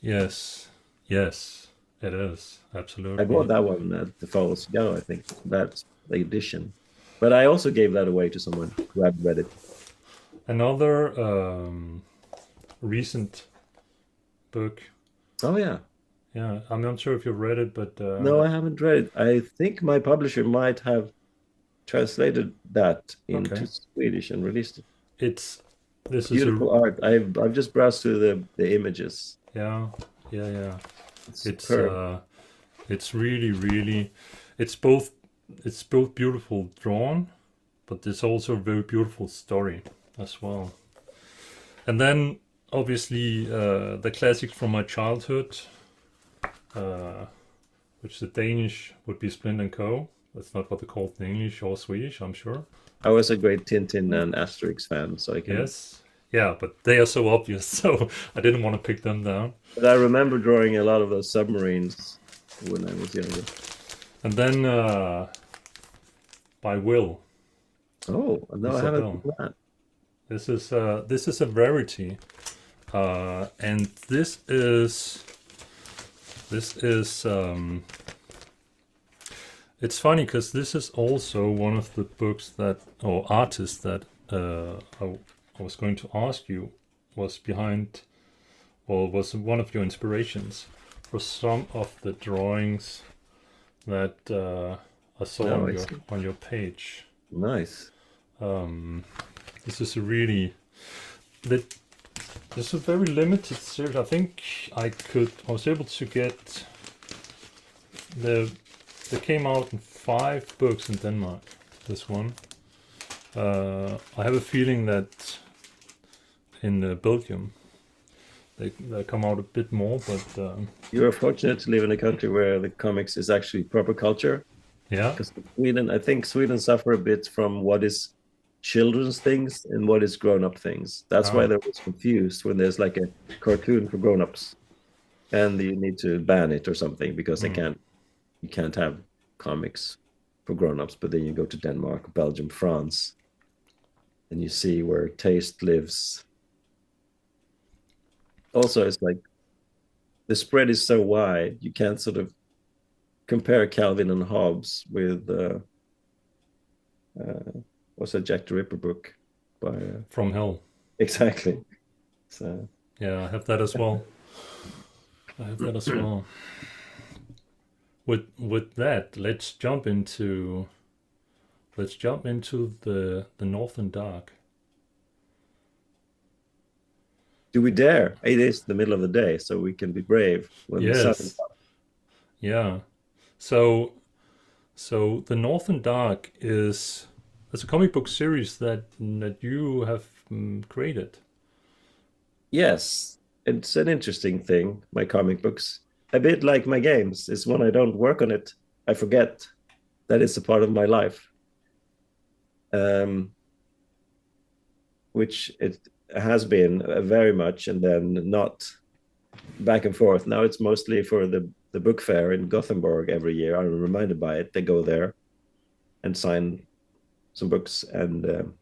S2: Yes. Yes, it is.
S1: I
S2: Absolutely.
S1: bought that one at the Falls Go, I think. That's the edition. But I also gave that away to someone who had read it.
S2: Another recent book.
S1: Oh, yeah.
S2: Yeah, I'm not sure if you've read it, but
S1: No, I haven't read it. I think my publisher might have translated that
S2: okay.
S1: into Swedish and released it.
S2: It's this is a
S1: Beautiful art. I've just browsed through the images.
S2: yeah, yeah.
S1: It's
S2: It's
S1: superb.
S2: it's really it's both beautiful drawn, but it's also a very beautiful story as well. And then obviously the classics from my childhood, uh, which the Danish would be Splint and Co. That's not what they're called in English or Swedish, I'm sure.
S1: I was a great Tintin and Asterix fan, so I can.
S2: Yes. Yeah, but they are so obvious, so I didn't want to pick them down.
S1: But I remember drawing a lot of those submarines when I was younger.
S2: And then by Will,
S1: Oh, no, I haven't
S2: Isabel.
S1: seen that.
S2: This is a rarity, and this is it's funny because this is also one of the books that or artists that I was going to ask you was behind or was one of your inspirations for some of the drawings that I saw
S1: No,
S2: on
S1: I see.
S2: your page.
S1: Nice.
S2: Um, this is a really that this is a very limited series. I think I was able to get the they came out in 5 books in Denmark. This one. I have a feeling that in Belgium they come out a bit more, but
S1: You're fortunate to live in a country where the comics is actually proper culture.
S2: yeah.
S1: Because Sweden, I think Sweden suffer a bit from what is children's things and what is grown-up things. That's why
S2: Ah,
S1: they're always confused when there's like a cartoon for grown-ups. and you need to ban it or something because they
S2: Mm.
S1: can't you can't have comics for grown-ups. But then you go to Denmark, Belgium, France, and you see where taste lives. Also, it's like the spread is so wide, you can't sort of compare Calvin and Hobbes with what's that Jack the Ripper book by
S2: From Hell.
S1: exactly. So
S2: Yeah, I have that as well. I have that as well. With that, let's jump into the Northern Dark.
S1: do we dare? It is the middle of the day, so we can be brave when the sun is
S2: Yes.
S1: up.
S2: Yeah. So so the Northern Dark is it's a comic book series that you have created.
S1: Yes, it's an interesting thing. My comic books, a bit like my games, is when I don't work on it, I forget that it's a part of my life, um, which it has been very much, and then not back and forth. Now it's mostly for the book fair in Gothenburg every year. I'm reminded by it. They go there and sign some books, and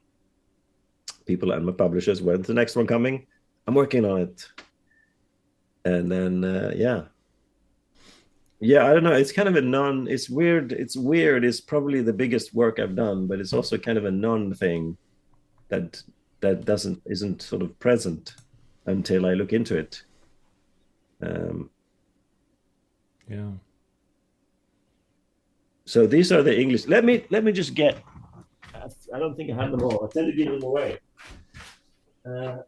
S1: people and my publishers. When's the next one coming? I'm working on it, and then yeah, I don't know. It's kind of a non. It's weird. It's weird. It's probably the biggest work I've done, but it's also kind of a non thing that doesn't isn't sort of present until I look into it. Um,
S2: Yeah.
S1: so these are the English. Let me just get. I don't think I have them all. I tend to give them away. Uh,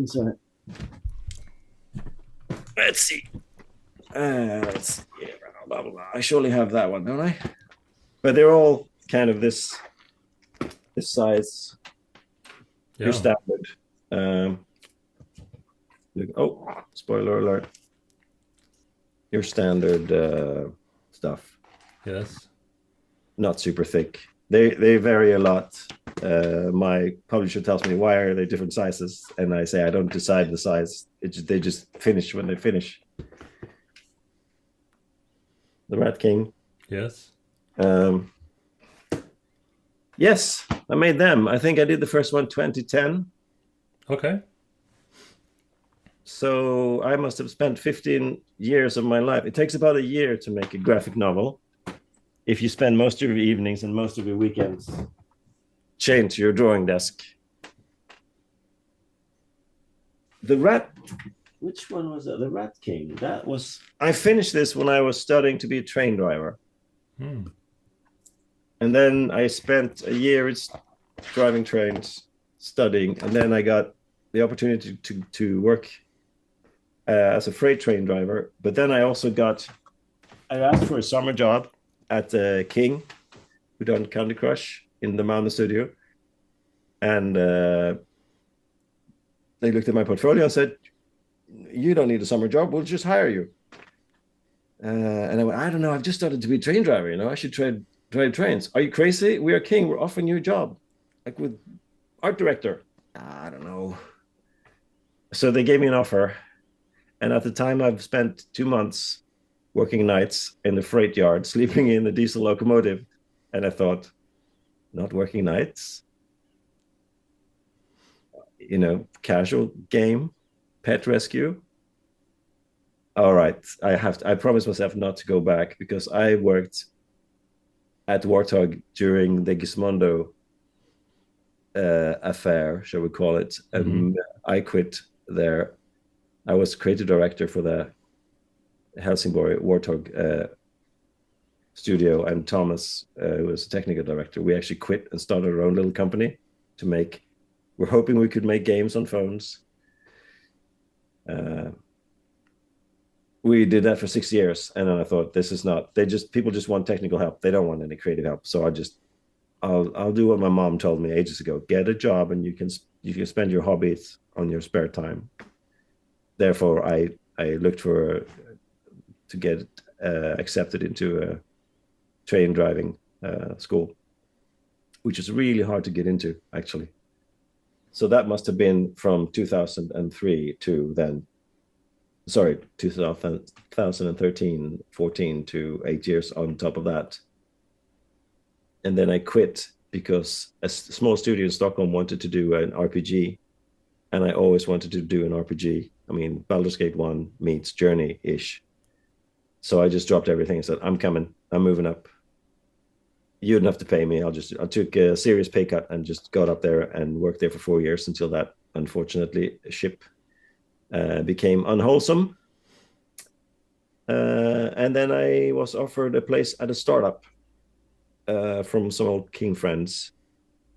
S1: so let's see. Let's see. Blah, blah, blah. I surely have that one, don't I? But they're all kind of this size. Your
S2: Yeah.
S1: standard. Um, oh, spoiler alert! Your standard stuff.
S2: Yes.
S1: Not super thick. They vary a lot. My publisher tells me why are they different sizes, and I say I don't decide the size. They just finish when they finish. The Rat King.
S2: Yes.
S1: Um, yes, I made them. I think I did the first one 2010.
S2: Okay.
S1: So I must have spent 15 years of my life. It takes about a year to make a graphic novel. If you spend most of your evenings and most of your weekends chained to your drawing desk. The Rat, which one was that? The Rat King. That was, I finished this when I was studying to be a train driver.
S2: Hmm.
S1: And then I spent a year driving trains, studying. And then I got the opportunity to work as a freight train driver. But then I asked for a summer job at King, who done Candy Crush in the Malmö studio. And they looked at my portfolio and said, you don't need a summer job. We'll just hire you. And I went, I don't know. I've just started to be a train driver. I should drive trains. Are you crazy? We are King. We're offering you a job, like with art director. I don't know. So they gave me an offer. And at the time, I've spent 2 months working nights in the freight yard, sleeping in a diesel locomotive. And I thought, not working nights, casual game, pet rescue. All right, I promised myself not to go back because I worked at Warthog during the Gizmondo affair, shall we call it,
S2: Mm-hmm.
S1: and I quit there. I was creative director for the Helsingborg Warthog studio, and Thomas, who was technical director, we actually quit and started our own little company to make. We're hoping we could make games on phones. We did that for 6 years, and then I thought, this is not. People just want technical help. They don't want any creative help. So I'll do what my mom told me ages ago: get a job, and you can spend your hobbies on your spare time. Therefore, I looked to get accepted into a train driving school, which is really hard to get into, actually. So that must have been from 2003 to then, sorry, 2013, 14 to 8 years on top of that. And then I quit because a small studio in Stockholm wanted to do an RPG, and I always wanted to do an RPG. I mean, Baldur's Gate 1 meets Journey ish. So I just dropped everything and said, I'm coming, I'm moving up. You wouldn't have to pay me. I took a serious pay cut and just got up there and worked there for 4 years until that, unfortunately, ship became unwholesome. And then I was offered a place at a startup from some old King friends.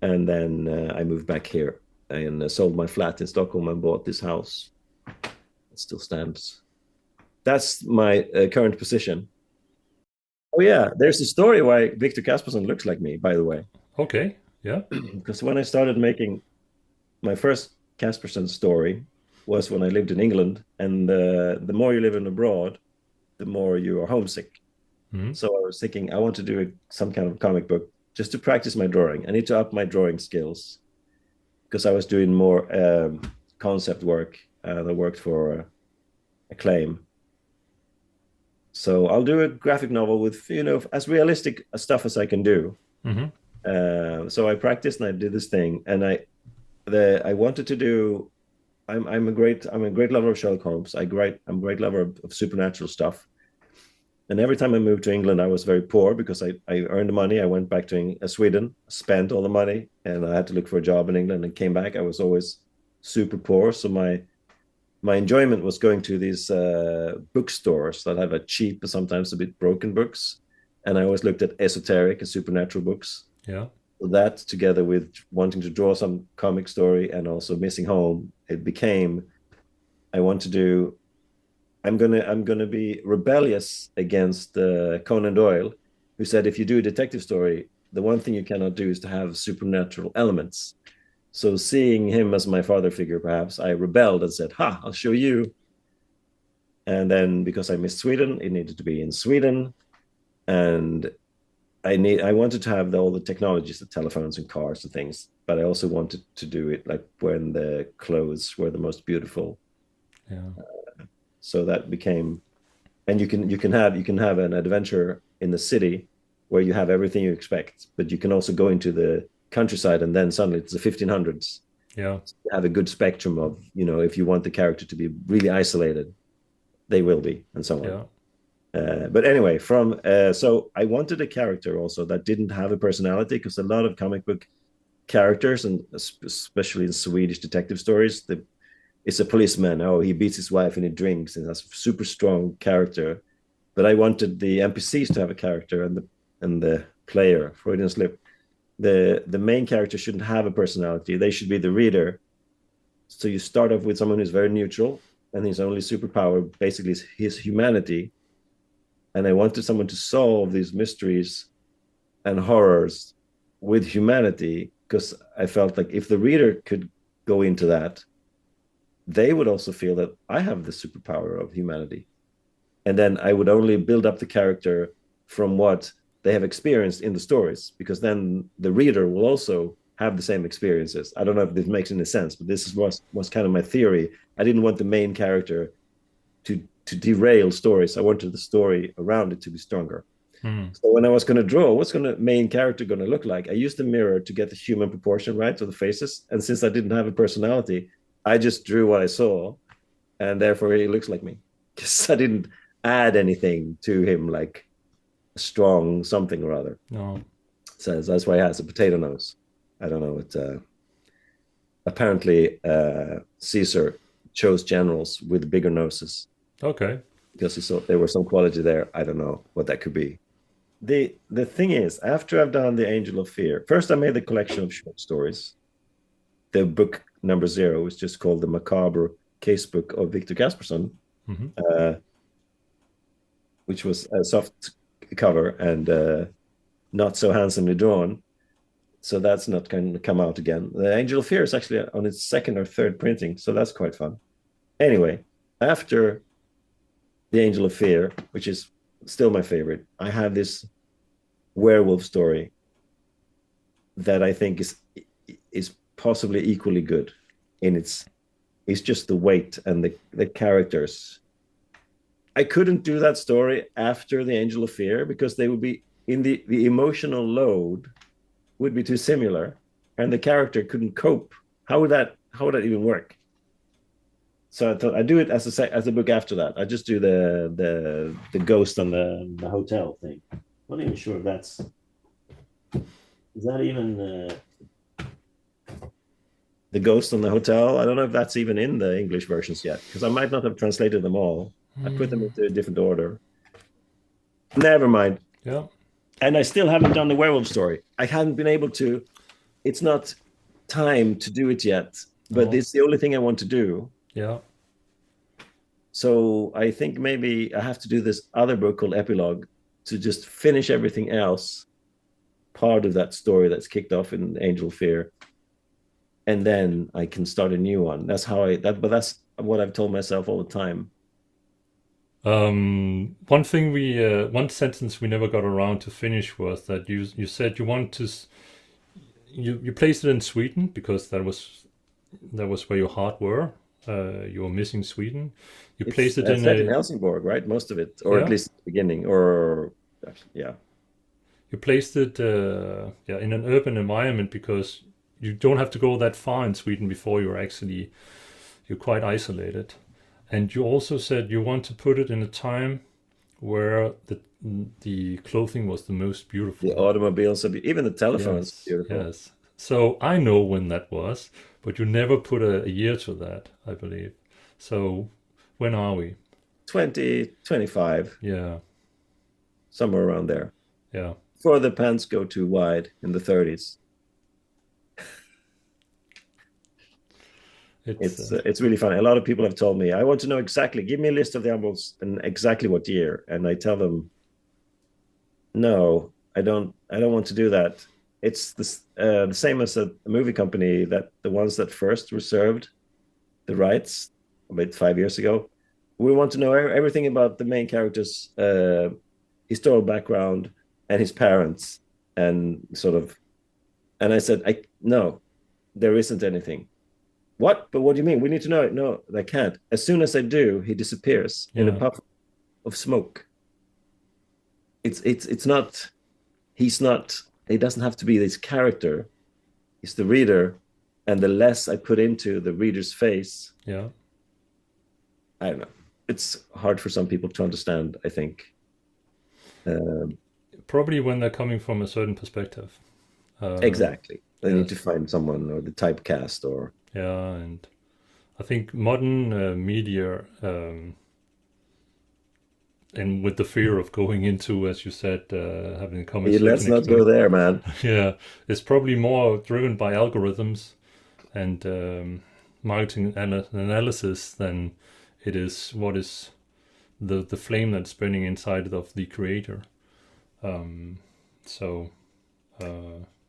S1: And then I moved back here and sold my flat in Stockholm and bought this house. It still stands. That's my current position. Oh yeah, there's a story why Victor Casperson looks like me, by the way.
S2: Okay. Yeah.
S1: Because when I started making my first Casperson story was when I lived in England, and the more you live in abroad, the more you are homesick.
S2: Mhm.
S1: So I was thinking I want to do some kind of comic book just to practice my drawing. I need to up my drawing skills because I was doing more concept work that worked for Acclaim. So I'll do a graphic novel with as realistic stuff as I can do.
S2: Mhm.
S1: So I practiced and I did this thing, and I wanted to do. I'm a great lover of Sherlock Holmes. I'm a great lover of supernatural stuff. And every time I moved to England, I was very poor because I earned the money. I went back to Sweden, spent all the money, and I had to look for a job in England and came back. I was always super poor. So my enjoyment was going to these bookstores that have a cheap, sometimes a bit broken books. And I always looked at esoteric and supernatural books.
S2: Yeah.
S1: That together with wanting to draw some comic story and also missing home, it became I want to do I'm gonna be rebellious against Conan Doyle, who said if you do a detective story, the one thing you cannot do is to have supernatural elements. So seeing him as my father figure, perhaps I rebelled and said, "Ha, I'll show you." And then because I missed Sweden, it needed to be in Sweden, and I wanted to have all the technologies, the telephones and cars and things, but I also wanted to do it like when the clothes were the most beautiful.
S2: Yeah.
S1: So that became, and you can have an adventure in the city where you have everything you expect, but you can also go into the countryside and then suddenly it's the 1500s.
S2: Yeah.
S1: So you have a good spectrum of, if you want the character to be really isolated, they will be, and so on.
S2: Yeah.
S1: But anyway, so I wanted a character also that didn't have a personality because a lot of comic book characters, and especially in Swedish detective stories, it's a policeman. Oh, he beats his wife and he drinks, and that's a super strong character. But I wanted the NPCs to have a character, and the player, Freudian slip. The main character shouldn't have a personality. They should be the reader. So you start off with someone who's very neutral, and his only superpower basically is his humanity. And I wanted someone to solve these mysteries and horrors with humanity because I felt like if the reader could go into that, they would also feel that I have the superpower of humanity. And then I would only build up the character from what they have experienced in the stories, because then the reader will also have the same experiences. I don't know if this makes any sense, but was kind of my theory. I didn't want the main character to derail stories. I wanted the story around it to be stronger.
S2: Mm.
S1: So when I was going to draw, what's going to main character going to look like? I used the mirror to get the human proportion right to the faces, and since I didn't have a personality, I just drew what I saw, and therefore he looks like me because I didn't add anything to him like a strong something or other.
S2: No.
S1: So that's why he has a potato nose. I don't know. Apparently Caesar chose generals with bigger noses
S2: Okay.
S1: because he saw there was some quality there. I don't know what that could be. The thing is, after I've done the Angel of Fear, first I made the collection of short stories. The book number 0 is just called the Macabre Casebook of Victor Casperson,
S2: Hmm.
S1: which was a soft cover and not so handsomely drawn. So that's not going to come out again. The Angel of Fear is actually on its second or third printing, so that's quite fun. Anyway, after the Angel of Fear, which is still my favorite, I have this werewolf story that I think is possibly equally good in its. It's just the weight and the characters. I couldn't do that story after the Angel of Fear because they would be in the emotional load would be too similar, and the character couldn't cope. How would that even work? So I thought I'd do it as a book after that. I just do the ghost on the hotel thing. Not even sure if that's is that even the ghost on the hotel. I don't know if that's even in the English versions yet because I might not have translated them all. I put them into a different order. Never mind.
S2: Yeah.
S1: And I still haven't done the werewolf story. I haven't been able to. It's not time to do it yet, but
S2: No.
S1: it's the only thing I want to do.
S2: Yeah.
S1: So I think maybe I have to do this other book called Epilogue to just finish everything else, part of that story that's kicked off in Angel Fear, and then I can start a new one. That's how but that's what I've told myself all the time.
S2: One sentence we never got around to finish was that you said you want to, you placed it in Sweden because that was where your heart were. You were missing Sweden. You
S1: It's
S2: placed it in
S1: set in
S2: a,
S1: Helsingborg, right? Most of it, or at
S2: yeah,
S1: least the beginning, or yeah,
S2: you placed it, yeah, in an urban environment because you don't have to go that far in Sweden before you're quite isolated. And you also said you want to put it in a time where the clothing was the most
S1: the
S2: beautiful.
S1: automobiles, even the telephones,
S2: Yes,
S1: beautiful.
S2: yes. So I know when that was, but you never put a year to that, I believe. So when are we?
S1: 2025,
S2: Yeah,
S1: somewhere around there.
S2: yeah.
S1: Before the pants go too wide in the 30s.
S2: It's
S1: It's really funny. A lot of people have told me, I want to know exactly, give me a list of the albums and exactly what year. And I tell them, no, I don't want to do that. It's the same as a movie company that the ones that first reserved the rights about 5 years ago. We want to know everything about the main character's historical background and his parents and sort of. And I said, I no, there isn't anything. What? But what do you mean? We need to know it. No, they can't. As soon as I do, he disappears in a
S2: yeah,
S1: puff of smoke. It's not. He's not. He doesn't have to be this character. He's the reader, and the less I put into the reader's face,
S2: yeah.
S1: I don't know. It's hard for some people to understand, I think. Um,
S2: Probably when they're coming from a certain perspective.
S1: exactly. They need to
S2: Yes,
S1: find someone or the typecast or
S2: yeah, and I think modern media, and with the fear of going into, as you said, having a comment
S1: hey, let's
S2: section
S1: not go
S2: expert,
S1: there, man.
S2: yeah, it's probably more driven by algorithms and marketing analysis than it is what is the flame that's burning inside of the creator. Um, so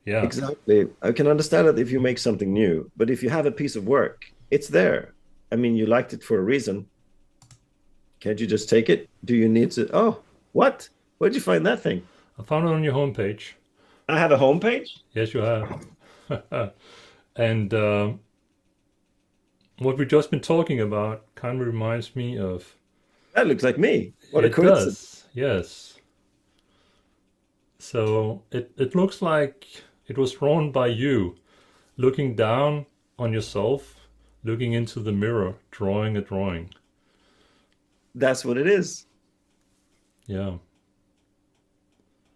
S2: yeah,
S1: Exactly. I can understand it if you make something new, but if you have a piece of work, it's there. I mean, you liked it for a reason. Can't you just take it? Do you need to? Oh, what? Where'd you find that thing?
S2: I found it on your homepage.
S1: I have a homepage.
S2: Yes, you have. And what we've just been talking about kind of reminds me of.
S1: That looks like me. What a
S2: It
S1: coincidence.
S2: does, yes. So it looks like it was drawn by you, looking down on yourself, looking into the mirror, drawing a drawing.
S1: That's what it is.
S2: Yeah.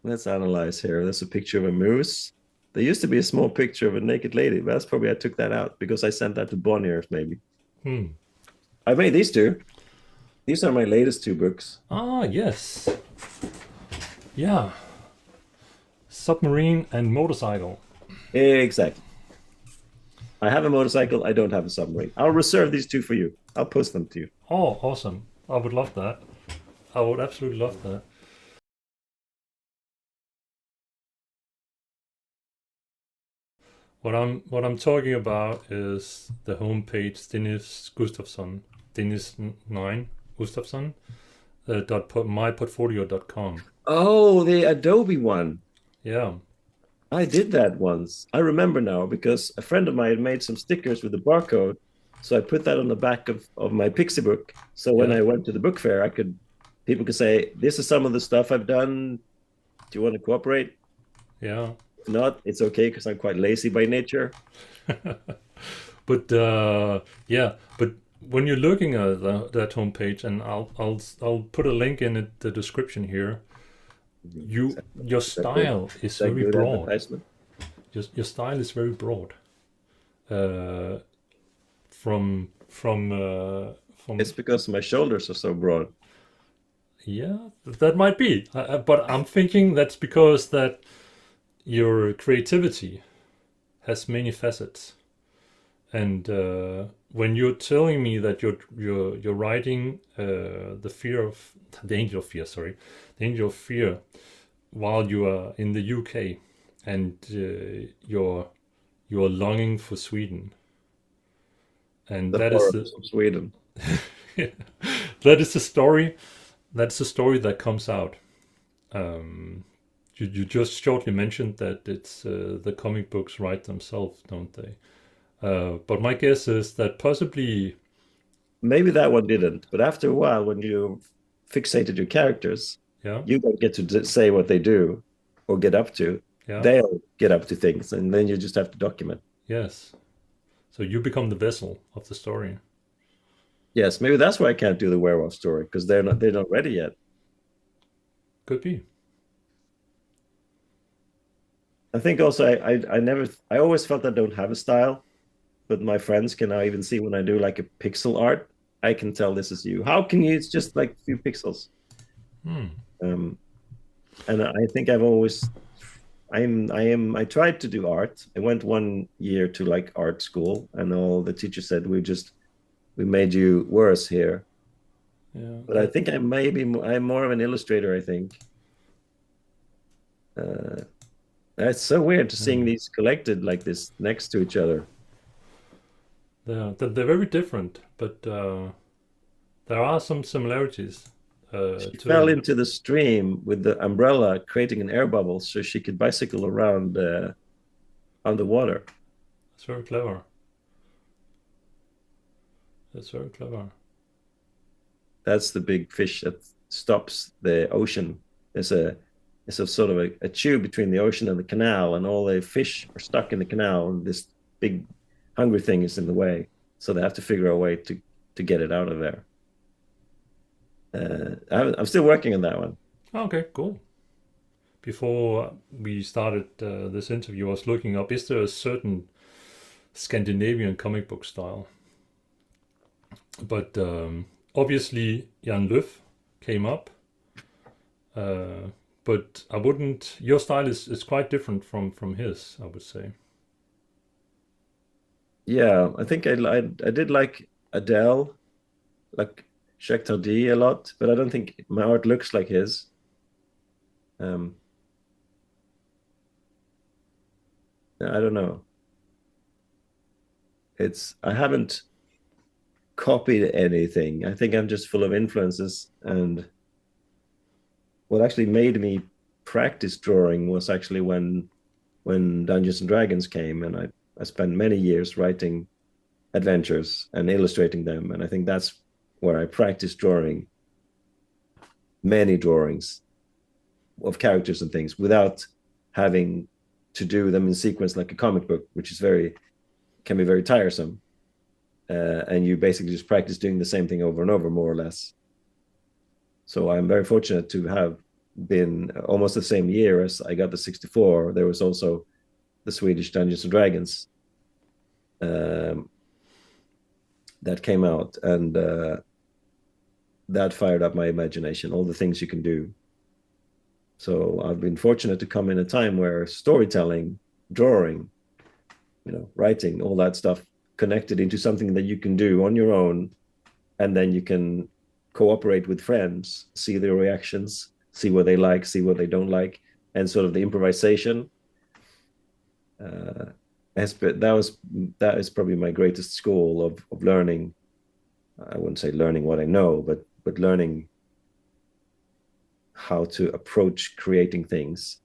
S1: Let's analyze here. There's a picture of a moose. There used to be a small picture of a naked lady. That's probably I took that out because I sent that to Bonnier, maybe.
S2: Hmm.
S1: I made these two. These are my latest two books.
S2: Ah, yes. Yeah. Submarine and motorcycle.
S1: Exactly. I have a motorcycle. I don't have a submarine. I'll reserve these two for you. I'll post them to you.
S2: Oh, awesome. I would love that. I would absolutely love that. What I'm talking about is the homepage Dennis Gustafsson, Dennis 9 Gustafsson dot myportfolio.com.
S1: Oh, the Adobe one.
S2: Yeah,
S1: I did that once. I remember now because a friend of mine had made some stickers with the barcode. So I put that on the back of my Pixie book. So when
S2: Yeah,
S1: I went to the book fair, people could say, this is some of the stuff I've done. Do you want to cooperate?
S2: yeah.
S1: If not, it's okay because I'm quite lazy by nature.
S2: But yeah, but when you're looking at that homepage, and I'll put a link in the description here.
S1: Is
S2: Your
S1: is that good?
S2: style
S1: Is
S2: is
S1: that
S2: very
S1: good
S2: broad.
S1: advertisement?
S2: Your style is very broad. Uh, from
S1: It's because my shoulders are so broad.
S2: yeah, that might be. But I'm thinking that's because that your creativity has many facets. And when you're telling me that you're writing the angel of fear, sorry, the angel of fear, while you are in the UK, and you're longing for Sweden, and
S1: The
S2: that is the
S1: horrors of Sweden.
S2: that is the story. That's the story that comes out. Um, you just shortly mentioned that it's the comic books write themselves, don't they? But my guess is that possibly,
S1: Maybe that one didn't, but after a while, when you fixated your characters,
S2: yeah,
S1: you don't get to say what they do or get up to.
S2: yeah,
S1: They'll get up to things, and then you just have to document.
S2: yes. So you become the vessel of the story.
S1: Yes, maybe that's why I can't do the werewolf story because they're not ready yet.
S2: Could be.
S1: I think also I always felt I don't have a style, but my friends can now even see when I do like a pixel art, I can tell this is you. How can you? It's just like a few pixels.
S2: Hmm.
S1: Um, and I think I tried to do art. I went 1 year to like art school, and all the teacher said we made you worse here.
S2: Yeah.
S1: But I think I'm more of an illustrator. I think uh, it's so weird to seeing
S2: Yeah.
S1: these collected like this next to each other.
S2: They're very different, but there are some similarities
S1: She
S2: to
S1: fell
S2: them.
S1: into the stream with the umbrella, creating an air bubble so she could bicycle around on the water.
S2: It's very clever. It's very clever.
S1: That's the big fish that stops the ocean. There's a sort of a tube between the ocean and the canal, and all the fish are stuck in the canal, and this big hungry thing is in the way. So they have to figure a way to get it out of there. I'm still working on that one.
S2: Okay, cool. Before we started this interview, I was looking up: is there a certain Scandinavian comic book style? But obviously, Jan Löf came up. Uh, but I wouldn't. Your style is quite different from his, I would say.
S1: Yeah, I think I did like Adele, like Shekhar D a lot, but I don't think my art looks like his. Um, I don't know. I haven't copied anything. I think I'm just full of influences. And what actually made me practice drawing was actually when Dungeons and Dragons came, and I spent many years writing adventures and illustrating them. And I think that's where I practiced drawing many drawings of characters and things without having to do them in sequence like a comic book, which is very can be very tiresome. And you basically just practice doing the same thing over and over, more or less. So I'm very fortunate to have been almost the same year as I got the 64. There was also the Swedish Dungeons and Dragons um, that came out, and that fired up my imagination. All the things you can do. So I've been fortunate to come in a time where storytelling, drawing, writing, all that stuff connected into something that you can do on your own, and then you can cooperate with friends, see their reactions, see what they like, see what they don't like, and sort of the improvisation. Uh, that is probably my greatest school of learning. I wouldn't say learning what I know, but learning how to approach creating things.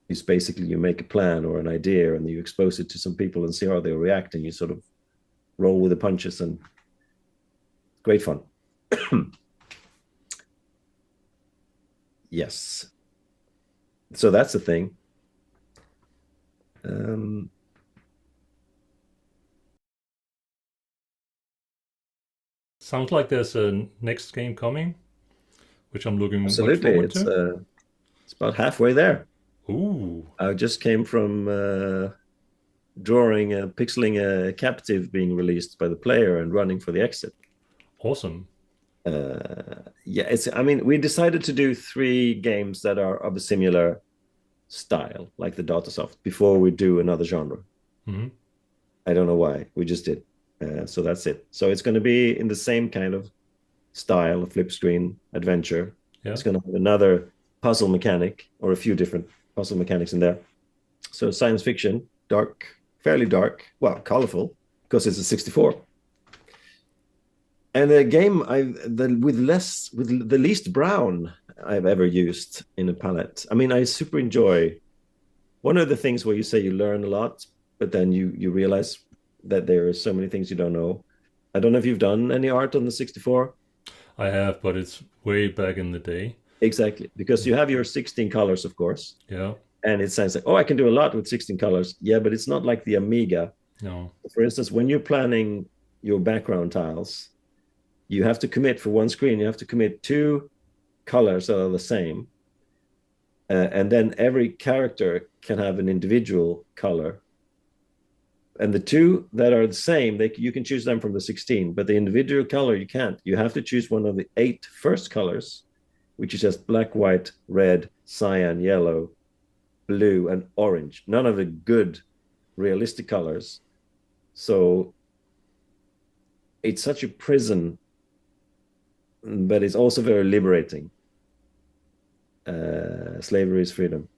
S1: It's basically you make a plan or an idea and you expose it to some people and see how they react, and you sort of roll with the punches, and great fun. Yes. So that's the thing. Um,
S2: Sounds like there's a next game coming, which I'm looking much
S1: Absolutely.
S2: forward to.
S1: It's about halfway there.
S2: Ooh,
S1: I just came from pixeling a captive being released by the player and running for the exit.
S2: awesome.
S1: Yeah, I mean, we decided to do 3 games that are of a similar style, like the Datasoft, before we do another genre.
S2: Hmm.
S1: I don't know why. We just did. So that's it. So it's going to be in the same kind of style of flip screen adventure.
S2: Yeah,
S1: It's going to have another puzzle mechanic or a few different puzzle mechanics in there. So science fiction, dark, fairly dark, well, colorful because it's a 64. And a game with the least brown I've ever used in a palette. I mean, I super enjoy one of the things where you say you learn a lot, but then you realize that there are so many things you don't know. I don't know if you've done any art on the 64.
S2: I have, but it's way back in the day.
S1: Exactly, because you have your 16 colors, of course,
S2: Yeah,
S1: and it sounds like, oh, I can do a lot with 16 colors. Yeah, but it's not like the Amiga.
S2: no.
S1: For instance, when you're planning your background tiles, you have to commit for one screen, you have to commit 2 colors that are the same. And then every character can have an individual color. And the 2 that are the same, you can choose them from the 16, but the individual color you can't. You have to choose one of the 8 first colors, which is just black, white, red, cyan, yellow, blue, and orange. None of the good, realistic colors. So it's such a prison, but it's also very liberating. Slavery is freedom.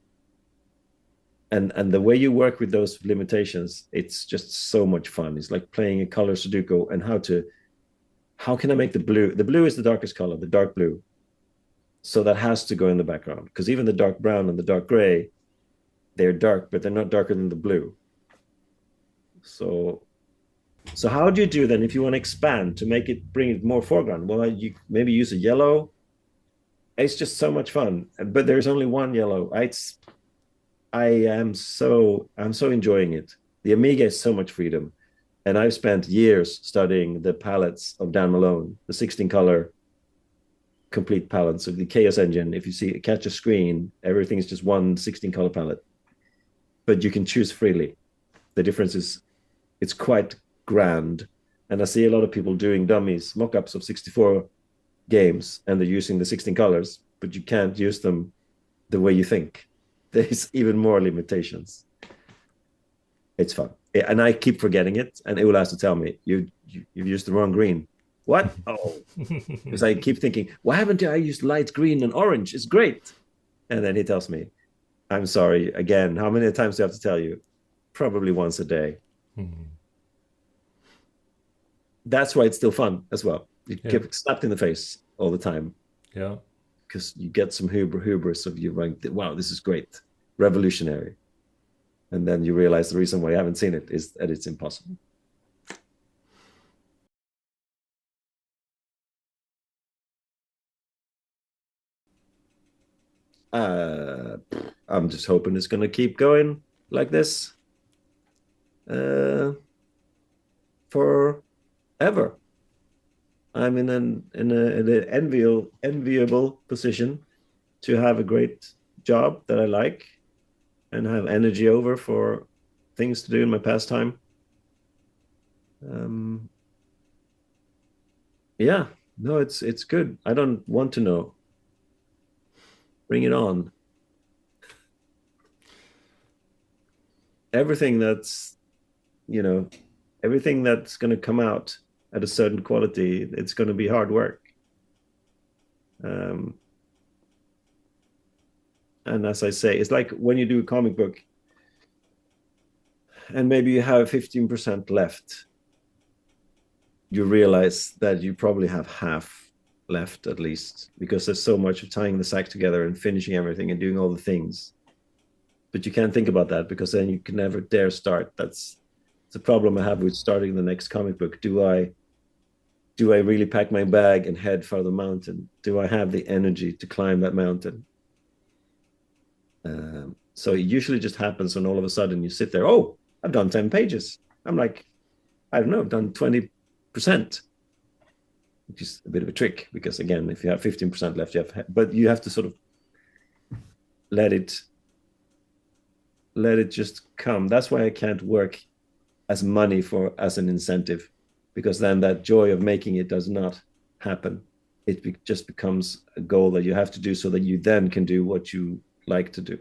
S1: And the way you work with those limitations, it's just so much fun. It's like playing a color Sudoku, and how can I make the blue? The blue is the darkest color, the dark blue. So that has to go in the background, because even the dark brown and the dark gray, they're dark, but they're not darker than the blue. So so how do you do then if you want to expand to make it bring it more foreground? Well, you maybe use a yellow. It's just so much fun, but there's only one yellow. I'm so enjoying it. The Amiga is so much freedom. And I've spent years studying the palettes of Dan Malone, the 16 color complete palettes of the Chaos Engine. If you see catch a screen, everything's just one 16 color palette, but you can choose freely. The difference is it's quite grand. And I see a lot of people doing dummies, mock-ups of 64 games, and they're using the 16 colors, but you can't use them the way you think. There's even more limitations. It's fun. And I keep forgetting it. And Ula has to tell me, you've used the wrong green. What? Oh, because I keep thinking, why haven't I used light green and orange? It's great. And then he tells me, I'm sorry. Again, how many times do I have to tell you? Probably once a day.
S2: Mhm.
S1: That's why it's still fun as well. You
S2: Yeah,
S1: get slapped in the face all the time
S2: yeah.
S1: because you get some hubris of you like, wow, this is great, revolutionary. And then you realize the reason why you haven't seen it is that it's impossible. Uh, I'm just hoping it's going to keep going like this uh, forever. I'm in an enviable position to have a great job that I like and have energy over for things to do in my pastime. Um, yeah, no, it's good. I don't want to know. Bring it on. Everything that's you know everything that's going to come out at a certain quality, it's going to be hard work. Um, and as I say, it's like when you do a comic book and maybe you have 15% left, you realize that you probably have half left at least, because there's so much of tying the sack together and finishing everything and doing all the things. but you can't think about that because then you can never dare start. That's the problem I have with starting the next comic book. Do I really pack my bag and head for the mountain? Do I have the energy to climb that mountain? So it usually just happens when all of a sudden you sit there. Oh, I've done 10 pages. I'm like, I don't know, I've done 20%, which is a bit of a trick because again, if you have 15% left, but you have to sort of let it let it just come. That's why I can't work as money for as an incentive, because then that joy of making it does not happen. Just becomes a goal that you have to do so that you then can do what you like to do.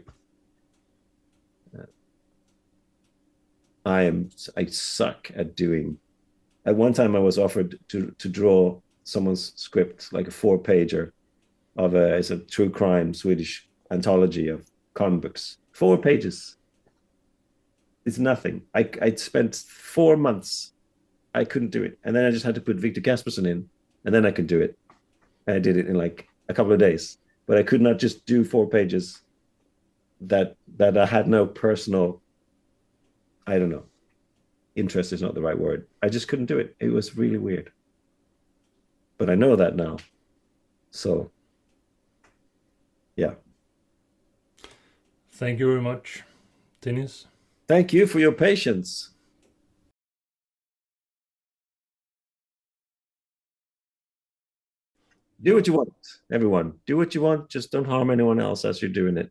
S1: I suck at doing. At one time, I was offered to draw someone's script, like a 4 pager of it's a true crime Swedish anthology of comic books. 4 pages. It's nothing. I spent 4 months. I couldn't do it, and then I just had to put Victor Casperson in, and then I could do it. And I did it in like a couple of days. But I could not just do 4 pages that I had no personal. I don't know. Interest is not the right word. I just couldn't do it. It was really weird. But I know that now. So yeah.
S2: Thank you very much, Dennis.
S1: Thank you for your patience. Do what you want, everyone. Do what you want. Just don't harm anyone else as you're doing it.